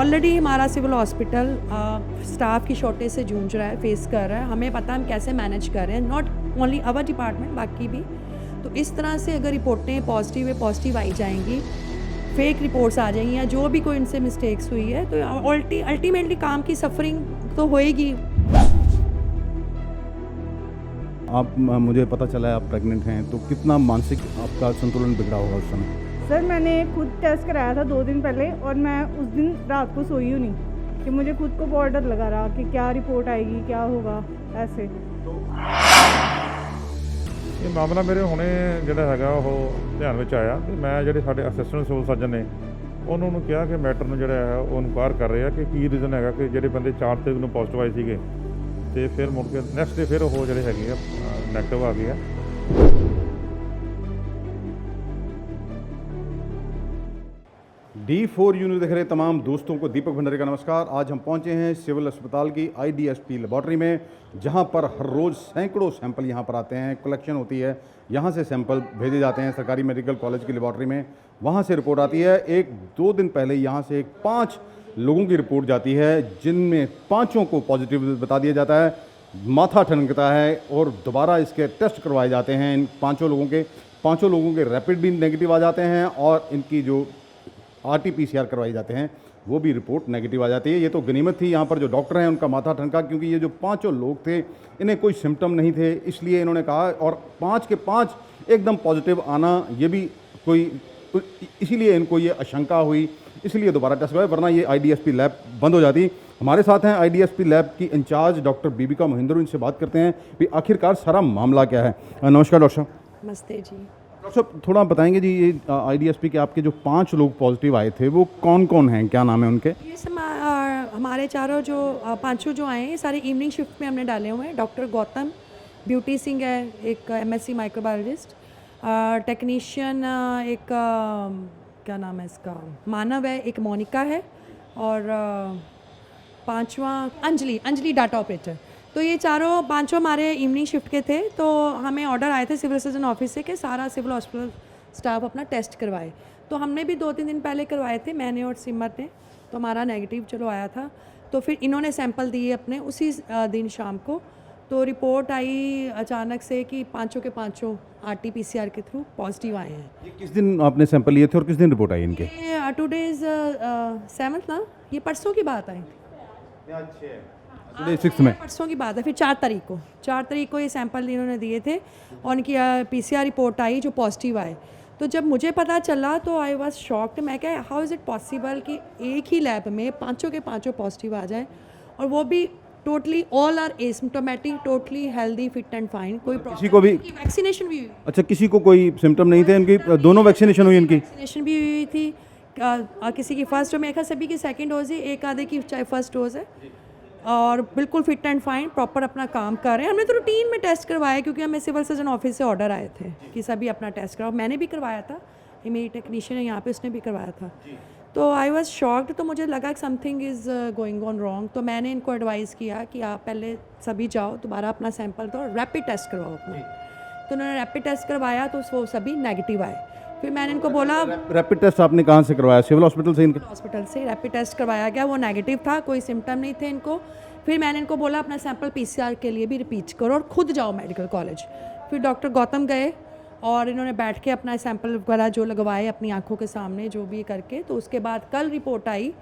Already हमारा civil hospital staff की shortage से जूझ रहा है, फेस कर रहा है। हमें पता है हम कैसे मैनेज कर रहे हैं, नॉट ओनली अवर डिपार्टमेंट, बाकी भी। तो इस तरह से अगर रिपोर्टें पॉजिटिव आई जाएंगी, फेक रिपोर्ट्स आ जाएंगी या जो भी कोई इनसे मिस्टेक्स हुई है, तो अल्टीमेटली काम की सफरिंग तो होएगी। आप मुझे पता चला है आप प्रेग्नेंट हैं, तो कितना मानसिक आपका संतुलन बिगड़ा होगा उस समय? सर मैंने खुद टेस्ट कराया था 2 दिन पहले, और मैं उस दिन रात को सोई हूँ नहीं कि मुझे खुद को बहुत डर लगा रहा कि क्या रिपोर्ट आएगी, क्या होगा ऐसे। ਇਹ ਮਾਮਲਾ ਮੇਰੇ ਹੁਣੇ ਜਿਹੜਾ ਹੈਗਾ ਉਹ ਧਿਆਨ ਵਿੱਚ ਆਇਆ ਤੇ ਮੈਂ ਜਿਹੜੇ ਸਾਡੇ ਅਸਿਸਟੈਂਟ ਸਿਵਲ ਸਰਜਨ ਨੇ ਉਹਨਾਂ ਨੂੰ ਕਿਹਾ ਕਿ ਮੈਟਰ ਨੂੰ ਜਿਹੜਾ ਹੈ ਉਹ ਇਨਕੁਆਇਰ ਕਰ ਰਹੇ ਆ ਕਿ ਕੀ ਰੀਜ਼ਨ ਹੈਗਾ ਕਿ ਜਿਹੜੇ ਬੰਦੇ 4 ਤਰੀਕ ਨੂੰ ਪੋਜ਼ਿਟਿਵ ਆਏ ਸੀਗੇ ਤੇ ਫਿਰ ਮੁੜ ਕੇ ਨੈਕਸਟ ਡੇ ਫਿਰ ਉਹ ਜਿਹੜੇ ਹੈਗੇ ਆ ਨੈਗੇਟਿਵ ਆ ਗਏ ਆ। D4 यूनिट देख रहे तमाम दोस्तों को दीपक भंडारी का नमस्कार। आज हम पहुंचे हैं सिविल अस्पताल की IDSP लेबॉर्ट्री में, जहां पर हर रोज़ सैकड़ों सैंपल यहां पर आते हैं, कलेक्शन होती है, यहां से सैंपल भेजे जाते हैं सरकारी मेडिकल कॉलेज की लेबॉर्ट्री में, वहां से रिपोर्ट आती है। 1-2 दिन पहले यहां से 5 लोगों की रिपोर्ट जाती है, जिनमें 5 को पॉजिटिव बता दिया जाता है, माथा ठनकता है और दोबारा इसके टेस्ट करवाए जाते हैं। इन 5 लोगों के रैपिड भी नेगेटिव आ जाते हैं और इनकी जो RT-PCR करवाई जाते हैं वो भी रिपोर्ट नेगेटिव आ जाती है। ये तो गनीमत थी यहाँ पर जो डॉक्टर हैं उनका माथा ठनका, क्योंकि ये जो 5 लोग थे इन्हें कोई सिम्टम नहीं थे, इसलिए इन्होंने कहा, और 5 के 5 एकदम पॉजिटिव आना, ये भी कोई, इसीलिए इनको ये आशंका हुई, इसलिए दोबारा टेस्ट हुआ, वरना ये IDSP लैब बंद हो जाती। हमारे साथ हैं IDSP लैब की इंचार्ज डॉक्टर बीबिका महिंद्रो, इनसे बात करते हैं कि आखिरकार सारा मामला क्या है। नमस्कार डॉक्टर साहब। नमस्ते जी। डॉक्टर साहब थोड़ा बताएंगे जी, ये IDSP के आपके जो 5 लोग पॉजिटिव आए थे वो कौन कौन हैं, क्या नाम है उनके? ये सब हमारे चारों जो 5 जो आए हैं सारे इवनिंग शिफ्ट में हमने डाले हुए हैं। डॉक्टर गौतम, ब्यूटी सिंह है एक MSc माइक्रोबायोलॉजिस्ट, टेक्नीशियन एक क्या नाम है इसका, मानव है, एक मोनिका है, और 5वां अंजलि डाटा ऑपरेटर। तो ये 5 हमारे इवनिंग शिफ्ट के थे। तो हमें ऑर्डर आए थे सिविल सर्जन ऑफिस से कि सारा सिविल हॉस्पिटल स्टाफ अपना टेस्ट करवाए। तो हमने भी 2-3 दिन पहले करवाए थे, मैंने और सिमर ने, तो हमारा नेगेटिव चलो आया था। तो फिर इन्होंने सैंपल दिए अपने उसी दिन शाम को, तो रिपोर्ट आई अचानक से कि 5 के 5 RT-PCR के थ्रू पॉजिटिव आए हैं। ये किस दिन आपने सैंपल लिए थे और किस दिन रिपोर्ट आई इनके? ये टुडे इज़ 7th ना, ये परसों की बात आई, टुडे 6 में, परसों की बात है। फिर 4 तारीख को ये सैंपल इन्होंने दिए थे और उनकी PCR रिपोर्ट आई जो पॉजिटिव आए। तो जब मुझे पता चला तो आई वॉज शॉक्ड। मैं क्या, हाउ इज़ इट पॉसिबल कि एक ही लैब में 5 के 5 पॉजिटिव आ जाए, और वो भी totally all are asymptomatic, totally healthy, fit and fine, कोई किसी को भी वैक्सीनेशन भी हुई। अच्छा, किसी को कोई सिम्टम नहीं थे इनकी? दोनों वैक्सीनेशन हुई इनकी? वैक्सीनेशन भी हुई थी, किसी की फर्स्ट, मेरे ख्याल सभी की सेकंड डोज ही, एक आधे की चाहे फर्स्ट डोज है, और बिल्कुल फिट एंड फाइन, प्रॉपर अपना काम कर रहे हैं। हमने तो रूटीन में टेस्ट करवाया क्योंकि हमें सिविल सर्जन ऑफिस से ऑर्डर आए थे कि सभी अपना टेस्ट कराओ। मैंने भी करवाया था, ये मेरी टेक्नीशियन है यहाँ पे, उसने भी करवाया था। तो आई वॉज शॉक्ड। तो मुझे लगा कि something is going on wrong. तो मैंने इनको एडवाइस किया कि आप पहले सभी जाओ, दोबारा अपना सैंपल दो, रैपिड टेस्ट करवाओ अपना। तो उन्होंने रैपिड टेस्ट करवाया तो वो सभी नेगेटिव आए। फिर मैंने इनको बोला, रैपिड टेस्ट आपने कहाँ से करवाया? सिविल हॉस्पिटल से? इनके हॉस्पिटल से रैपिड टेस्ट करवाया गया, वो नेगेटिव था, कोई सिम्टम नहीं थे इनको। फिर मैंने इनको बोला अपना सैंपल PCR के लिए भी रिपीट करो और खुद जाओ मेडिकल कॉलेज। फिर डॉक्टर गौतम गए और इन्होंने बैठ के अपना सैंपल वगैरह जो लगवाए अपनी आंखों के सामने, जो भी करके। तो उसके बाद कल रिपोर्ट आई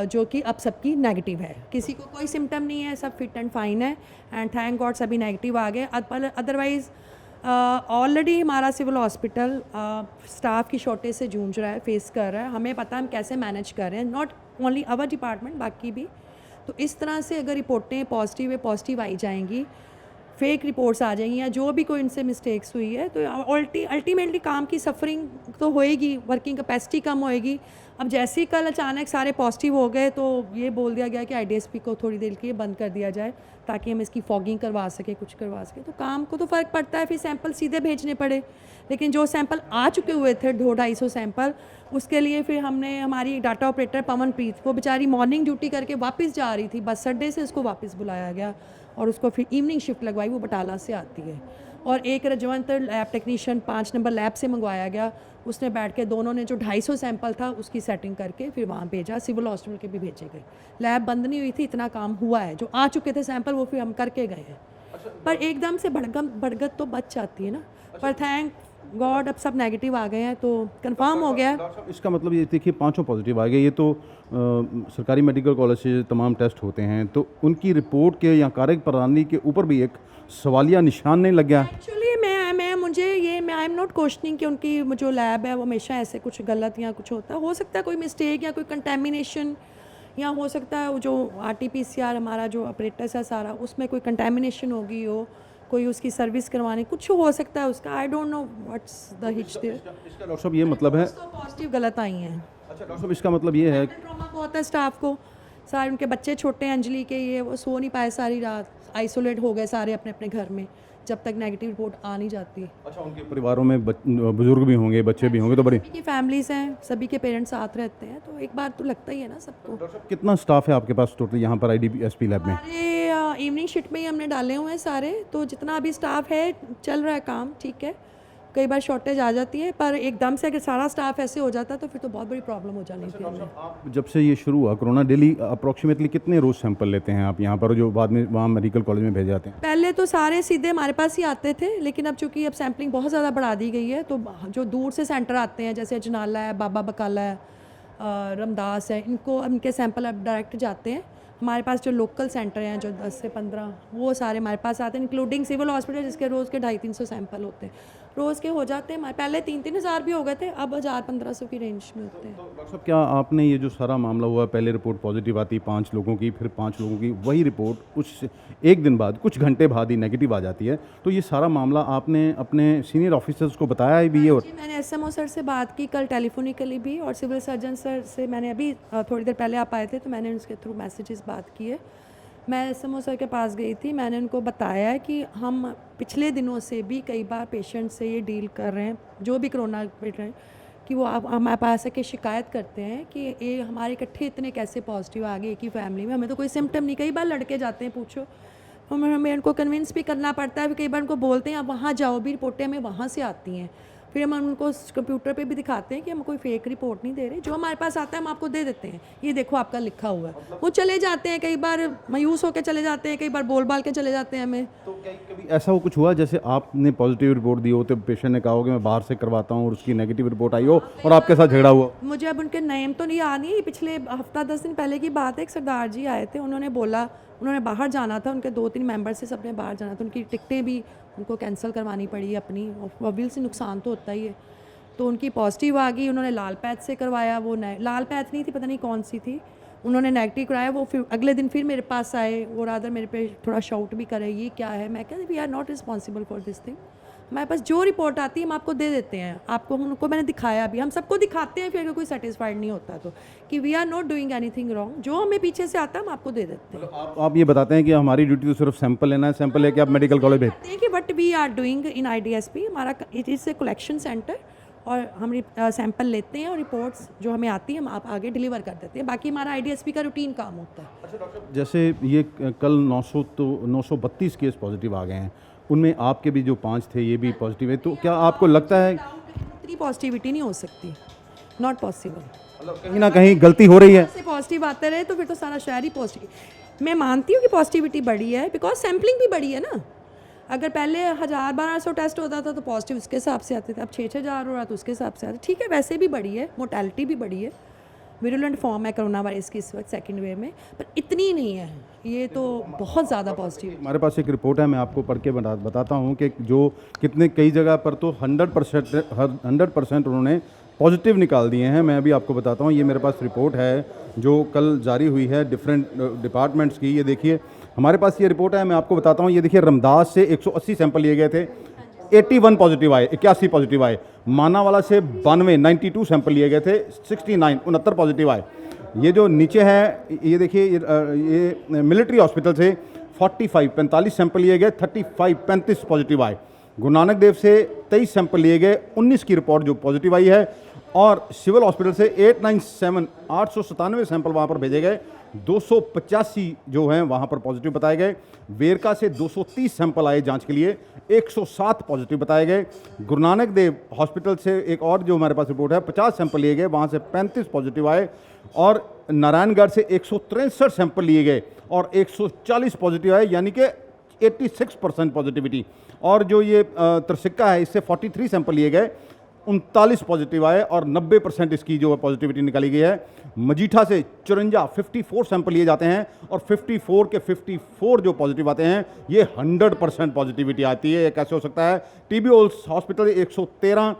जो कि अब सबकी नेगेटिव है, किसी को कोई सिम्टम नहीं है, सब फिट एंड फाइन है, एंड थैंक गॉड सभी नेगेटिव आ गए। अदरवाइज़ ऑलरेडी हमारा सिविल हॉस्पिटल स्टाफ की शॉर्टेज से जूझ रहा है, फेस कर रहा है। हमें पता है हम कैसे मैनेज कर रहे हैं, नॉट ओनली अवर डिपार्टमेंट, बाकी भी। तो इस तरह से अगर रिपोर्टें पॉजिटिव आई जाएंगी, फेक रिपोर्ट्स आ जाएंगी या जो भी कोई इनसे मिस्टेक्स हुई है, तो अल्टीमेटली काम की सफरिंग तो होएगी, वर्किंग कैपेसिटी कम होएगी। अब जैसे ही कल अचानक सारे पॉजिटिव हो गए तो ये बोल दिया गया कि IDSP को थोड़ी देर के लिए बंद कर दिया जाए ताकि हम इसकी फॉगिंग करवा सके, कुछ करवा सके। तो काम को तो फ़र्क पड़ता है, फिर सैंपल सीधे भेजने पड़े। लेकिन जो सैंपल आ चुके हुए थे 200-250 सैंपल, उसके लिए फिर हमने, हमारी डाटा ऑपरेटर पवनप्रीत, वो बेचारी मॉर्निंग ड्यूटी करके वापस जा रही थी, बस अड्डे से उसको वापस बुलाया गया और उसको फिर इवनिंग शिफ्ट लगवाई, वो बटाला से आती है। और एक Rajwant lab technician 5 number lab से मंगवाया गया, उसने बैठ के दोनों ने जो 250 सैंपल था उसकी सेटिंग करके फिर वहाँ भेजा, सिविल हॉस्पिटल के भी भेजे गए। लैब बंद नहीं हुई थी, इतना काम हुआ है। जो आ चुके थे सैंपल वो फिर हम करके गए हैं, पर एकदम से बढ़गत तो बच जाती है ना। पर थैंक गॉड अब सब नेगेटिव आ गए हैं तो कंफर्म हो गया। डॉक्टर साहब, इसका मतलब ये देखिए 5 पॉजिटिव आ गए, ये तो सरकारी मेडिकल कॉलेज से तमाम टेस्ट होते हैं, तो उनकी रिपोर्ट के या कार्य प्रणाली के ऊपर भी एक सवालिया निशान नहीं लग गया? Actually I am not questioning कि उनकी जो लैब है वो हमेशा ऐसे कुछ गलत या कुछ होता है, हो सकता है कोई मिस्टेक या कोई कंटेमिनेशन, या हो सकता है वो जो RT-PCR हमारा जो ऑपरेटर्स है सारा उसमें कोई कंटेमिनेशन होगी हो, कोई उसकी सर्विस करवाने कुछ हो सकता है उसका। I don't know what's the hitch there. इसका डॉक्टर साहब ये मतलब है, पॉजिटिव गलत आई हैं। अच्छा डॉक्टर साहब इसका मतलब ये है ट्रॉमा बहुत है स्टाफ को, सारे उनके बच्चे छोटे हैं अंजलि के, ये वो सो नहीं पाए सारी रात, आइसोलेट हो गए सारे अपने अपने घर में जब तक नेगेटिव रिपोर्ट आ नहीं जाती। अच्छा उनके परिवारों में बुजुर्ग भी होंगे, बच्चे भी होंगे, तो बड़ी सभी की फैमिलीज हैं, सभी के पेरेंट्स साथ रहते हैं, तो एक बार तो लगता ही है ना सबको। डॉक्टर साहब कितना स्टाफ है आपके पास टोटल यहाँ पर IDSP लैब में? हमारे इवनिंग शिफ्ट में ही हमने डाले हुए हैं सारे, तो जितना अभी स्टाफ है चल रहा है काम ठीक है। कई बार शॉर्टेज आ जाती है, पर एकदम से अगर सारा स्टाफ ऐसे हो जाता तो फिर तो बहुत बड़ी प्रॉब्लम हो जानी थी हमें। आप जब से ये शुरू हुआ कोरोना, डेली अप्रॉक्सीमेटली कितने रोज़ सैंपल लेते हैं आप यहाँ पर, जो बाद में वहाँ मेडिकल कॉलेज में भेजे जाते हैं? पहले तो सारे सीधे हमारे पास ही आते थे, लेकिन अब चूंकि अब सैम्पलिंग बहुत ज़्यादा बढ़ा दी गई है, तो जो दूर से सेंटर आते हैं जैसे अजनाला है, बाबा बकाला है, रमदास है, इनके सैंपल अब डायरेक्ट जाते हैं। हमारे पास जो लोकल सेंटर हैं जो 10 से 15 वो सारे हमारे पास आते हैं, इंक्लूडिंग सिविल हॉस्पिटल जिसके रोज़ के 250-300 सैंपल होते हैं, रोज़ के हो जाते हैं। हमारे पहले 3-3 हज़ार भी हो गए थे, अब 1000-1500 की रेंज में होते हैं। तो डॉक्टर साहब क्या आपने ये जो सारा मामला हुआ, पहले रिपोर्ट पॉजिटिव आती 5 लोगों की, फिर 5 लोगों की, वही रिपोर्ट उस एक दिन बाद कुछ घंटे बाद ही नेगेटिव आ जाती है, तो ये सारा मामला आपने अपने सीनियर ऑफिसर्स को बताया है भी? ये जी मैंने SMO सर से बात की कल टेलीफोनिकली भी, और सिविल सर्जन सर से मैंने अभी थोड़ी देर पहले आप आए थे तो मैंने उसके थ्रू मैसेजेस बात किए। मैं SMO सर के पास गई थी, मैंने उनको बताया है कि हम पिछले दिनों से भी कई बार पेशेंट से ये डील कर रहे हैं जो भी कोरोना पेशेंट हैं, कि वो आप हमारे पास आके शिकायत करते हैं कि ये हमारे इकट्ठे इतने कैसे पॉजिटिव आ गए एक ही फैमिली में, हमें तो कोई सिम्टम नहीं। कई बार लड़के जाते हैं पूछो, हमें उनको कन्विंस भी करना पड़ता है, कई बार उनको बोलते हैं आप वहाँ जाओ भी, रिपोर्टें हमें वहाँ से आती हैं, फिर हम उनको कंप्यूटर पे भी दिखाते हैं कि हम कोई फेक रिपोर्ट नहीं दे रहे, जो हमारे पास आता है हम आपको दे देते हैं, ये देखो आपका लिखा हुआ है। वो चले जाते हैं, कई बार मायूस होकर चले जाते हैं, कई बार बोल बाल के चले जाते हैं हमें। तो कभी ऐसा हो कुछ हुआ जैसे आपने पॉजिटिव रिपोर्ट दी हो तो पेशेंट ने कहा हो कि मैं बाहर से करवाता हूँ और उसकी नेगेटिव रिपोर्ट आई हो और आपके साथ झगड़ा हुआ? मुझे अब उनके नेम तो नहीं याद नहीं, पिछले हफ्ता 10 दिन पहले की बात है, एक सरदार जी आए थे, उन्होंने बोला उन्होंने बाहर जाना था, उनके 2-3 मेंबर से सबने बाहर जाना था, उनकी टिकटें भी उनको कैंसिल करवानी पड़ी अपनी, वबील से नुकसान तो होता ही है। तो उनकी पॉजिटिव आ गई, उन्होंने लाल पैच से करवाया, वो लाल पैच नहीं थी, पता नहीं कौन सी थी, उन्होंने नेगेटिव कराया। वो फिर अगले दिन फिर मेरे पास आए, वो रादर मेरे पे थोड़ा शाउट भी करे ये क्या है। मैं कहती we are not responsible for this thing, हमारे पास जो रिपोर्ट आती है हम आपको दे देते हैं, आपको उनको मैंने दिखाया भी, हम सबको दिखाते हैं फिर अगर कोई सेटिस्फाइड नहीं होता तो, कि we are not doing anything wrong, जो हमें पीछे से आता है हम आपको दे देते हैं। आप ये बताते हैं कि हमारी ड्यूटी तो सिर्फ सैंपल लेना है, सैंपल लेके आप मेडिकल कॉलेज भेज? कहते हैं कि what we are doing in IDSP, हमारा it is a collection centre, और हम सैंपल लेते हैं और रिपोर्ट्स जो हमें आती है हम आप आगे डिलीवर कर देते हैं, बाकी हमारा IDSP का रूटीन काम होता है। जैसे ये कल 932 केस पॉजिटिव आ गए हैं, उनमें आपके भी जो 5 थे ये भी पॉजिटिव है, तो क्या आपको लगता है इतनी पॉजिटिविटी नहीं हो सकती, नॉट पॉसिबल, मतलब कहीं ना कहीं गलती हो रही है? से पॉजिटिव आते रहे तो फिर तो सारा शहर ही पॉजिटिव। मैं मानती हूँ कि पॉजिटिविटी बढ़ी है, बिकॉज सैम्पलिंग भी बढ़ी है ना। अगर पहले 1000-1200 टेस्ट होता था तो पॉजिटिव उसके हिसाब से आते थे, अब 6000 हो रहा तो उसके हिसाब से आते। ठीक है, वैसे भी बढ़ी है, मोर्टेलिटी भी बढ़ी है, विरुलेंट फॉर्म है कोरोना वायरस की इस वक्त सेकेंड वेव में, पर इतनी नहीं है, ये तो बहुत ज़्यादा पॉजिटिव। हमारे पास एक रिपोर्ट है, मैं आपको पढ़ के बताता हूँ कि जो कितने कई जगह पर तो 100% उन्होंने पॉजिटिव निकाल दिए हैं। मैं अभी आपको बताता हूँ, ये मेरे पास रिपोर्ट है जो कल जारी हुई है डिफरेंट डिपार्टमेंट्स की। ये देखिए हमारे पास ये रिपोर्ट है, मैं आपको बताता हूँ। ये देखिए रमदास से 180 सैंपल लिए गए थे, 81 पॉजिटिव आए, 81 पॉजिटिव आए। मानावाला से 92 सैंपल लिए गए थे, 69 पॉजिटिव आए। ये जो नीचे है ये देखिए, ये मिलिट्री हॉस्पिटल से 45 सैंपल लिए गए, 35 पॉजिटिव आए। गुरु नानक देव से 23 सैंपल लिए गए, 19 की रिपोर्ट जो पॉजिटिव आई है। और सिविल हॉस्पिटल से 897 सैंपल वहाँ पर भेजे गए, 285 जो हैं वहाँ पर पॉजिटिव बताए गए। वेरका से 230 सैंपल आए जांच के लिए, 107 पॉजिटिव बताए गए। गुरु नानक देव हॉस्पिटल से एक और जो हमारे पास रिपोर्ट है, 50 सैंपल लिए गए, वहाँ से 35 पॉजिटिव आए। और नारायणगढ़ से 163 सैंपल लिए गए और 140 पॉजिटिव आए, यानी कि 86% पॉजिटिविटी। और जो ये त्रिसिक्का है, इससे 43 सैंपल लिए गए, 39 पॉजिटिव आए और 90% इसकी जो पॉजिटिविटी निकाली गई है। मजीठा से 54 सैंपल लिए जाते हैं और 54 के 54 जो पॉजिटिव आते हैं, ये 100% पॉजिटिविटी आती है। ये कैसे हो सकता है? टीबी हॉस्पिटल 113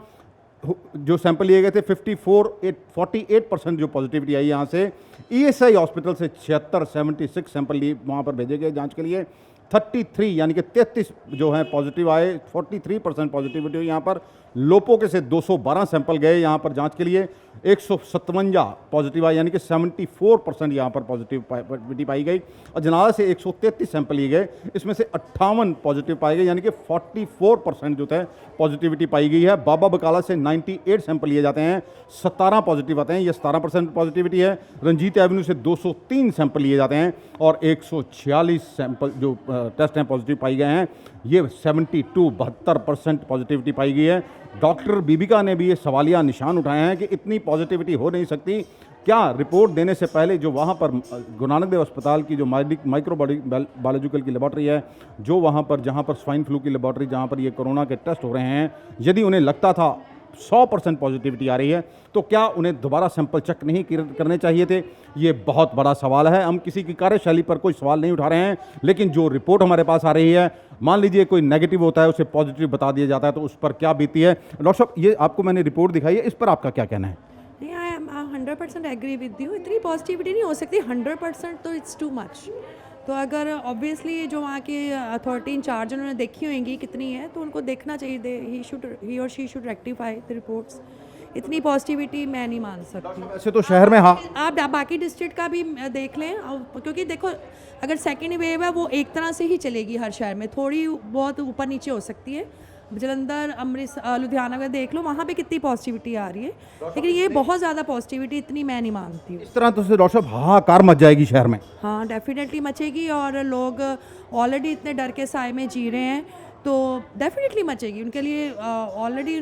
जो सैंपल लिए गए थे, 48% जो पॉजिटिविटी आई यहाँ से। ईएसआई हॉस्पिटल से 76 सैंपल लिए वहाँ पर भेजे गए जांच के लिए, 33 यानी कि 33 जो हैं पॉजिटिव आए, 43% पॉजिटिविटी हुई यहाँ पर। लोपोके से 212 सैंपल गए यहाँ पर जांच के लिए, 157 पॉजिटिव आए, यानी कि 74% यहाँ पर पॉजिटिविटी पाई गई। अजनाला से 133 सैंपल लिए गए, इसमें से 58 पॉजिटिव पाए गए, यानी कि 44% जो थे पॉजिटिविटी पाई गई है। बाबा बकाला से 98 सैंपल लिए जाते हैं, 17 पॉजिटिव आते हैं, ये 17% पॉजिटिविटी है। रंजीत एवेन्यू से 203 सैंपल लिए जाते हैं और 146 सैंपल जो टेस्ट हैं पॉजिटिव पाई गए हैं, ये 72% पॉजिटिविटी पाई गई है। डॉक्टर बीबिका ने भी ये सवालिया निशान उठाए हैं कि इतनी पॉजिटिविटी हो नहीं सकती। क्या रिपोर्ट देने से पहले जो वहाँ पर गुरु नानक देव अस्पताल की जो माइक्रो बायोलॉजिकल की लेबॉर्ट्री है, जो वहाँ पर जहाँ पर स्वाइन फ्लू की लेबॉर्ट्री, जहाँ पर ये कोरोना के टेस्ट हो रहे हैं, यदि उन्हें लगता था 100% पॉजिटिविटी आ रही है, तो क्या उन्हें दोबारा सैंपल चेक नहीं करने चाहिए थे? ये बहुत बड़ा सवाल है। हम किसी की कार्यशैली पर कोई सवाल नहीं उठा रहे हैं, लेकिन जो रिपोर्ट हमारे पास आ रही है, मान लीजिए कोई नेगेटिव होता है, उसे पॉजिटिव बता दिया जाता है, तो उस पर क्या बीती है? डॉक्टर साहब, ये आपको मैंने रिपोर्ट दिखाई है, इस पर आपका क्या कहना है? नहीं, I am 100% agree with you. इतनी पॉजिटिविटी नहीं हो सकती 100%, तो इट्स टू मच। तो अगर ऑब्वियसली जो वहाँ की अथॉरिटी इंचार्ज उन्होंने देखी होंगी कितनी है, तो उनको देखना चाहिए, ही और she should rectify the reports. इतनी पॉजिटिविटी मैं नहीं मान सकती। वैसे तो शहर में हाँ, आप बाकी डिस्ट्रिक्ट का भी देख लें, क्योंकि देखो अगर सेकेंड वेव है वो एक तरह से ही चलेगी हर शहर में, थोड़ी बहुत ऊपर नीचे हो सकती है। जलंधर, अमृतसर, लुधियाना में देख लो, वहाँ पे कितनी पॉजिटिविटी आ रही है, लेकिन ये बहुत ज़्यादा पॉजिटिविटी इतनी मैं नहीं मानती हूँ। इस तरह तो डॉक्टर साहब हाहाकार मच जाएगी शहर में। हाँ, डेफिनेटली मचेगी, और लोग ऑलरेडी इतने डर के साए में जी रहे हैं, तो डेफिनेटली मचेगी उनके लिए। ऑलरेडी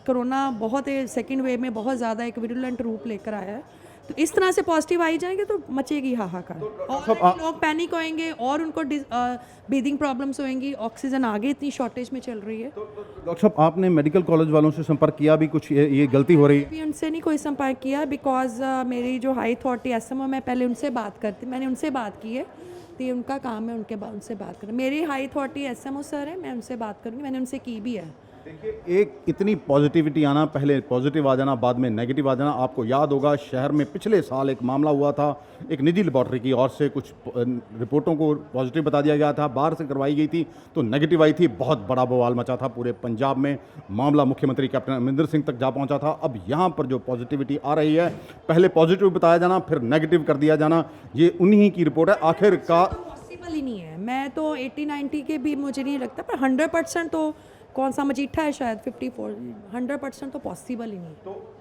कोरोना बहुत सेकेंड वेव में बहुत ज़्यादा एक विरुलेंट रूप लेकर आया है, तो इस तरह से पॉजिटिव आई जाएंगे तो मचेगी हाहाकार, और लोग पैनिक होएंगे और उनको ब्रीदिंग प्रॉब्लम्स होएंगी। ऑक्सीजन आगे इतनी शॉर्टेज में चल रही है। डॉक्टर साहब, आपने मेडिकल कॉलेज वालों से संपर्क किया भी? कुछ ये गलती हो रही है? अभी उनसे नहीं कोई संपर्क किया, बिकॉज मेरी जो हाई अथॉरिटी एसएमओ, मैं पहले उनसे बात करती, मैंने उनसे बात की है, तो ये उनका काम है उनसे बात करना। मेरी हाई अथॉरिटी एसएमओ सर है, मैं उनसे बात करूँगी, मैंने उनसे की भी है। देखिए, एक इतनी पॉजिटिविटी आना, पहले पॉजिटिव आ जाना, बाद में नेगेटिव आ जाना। आपको याद होगा शहर में पिछले साल एक मामला हुआ था, एक निजी लेबॉर्ट्री की ओर से कुछ रिपोर्टों को पॉजिटिव बता दिया गया था, बाहर से करवाई गई थी तो नेगेटिव आई थी। बहुत बड़ा बवाल मचा था पूरे पंजाब में, मामला मुख्यमंत्री कैप्टन अमरिंदर सिंह तक जा पहुंचा था। अब यहाँ पर जो पॉजिटिविटी आ रही है, पहले पॉजिटिव बताया जाना, फिर नेगेटिव कर दिया जाना, ये उन्हीं की रिपोर्ट है। आखिरकार पॉसिबल ही नहीं है। मैं तो 80-90 के भी मुझे नहीं लगता, पर 100% तो कौन सा मजीठा है शायद 54, 100% तो पॉसिबल ही नहीं। तो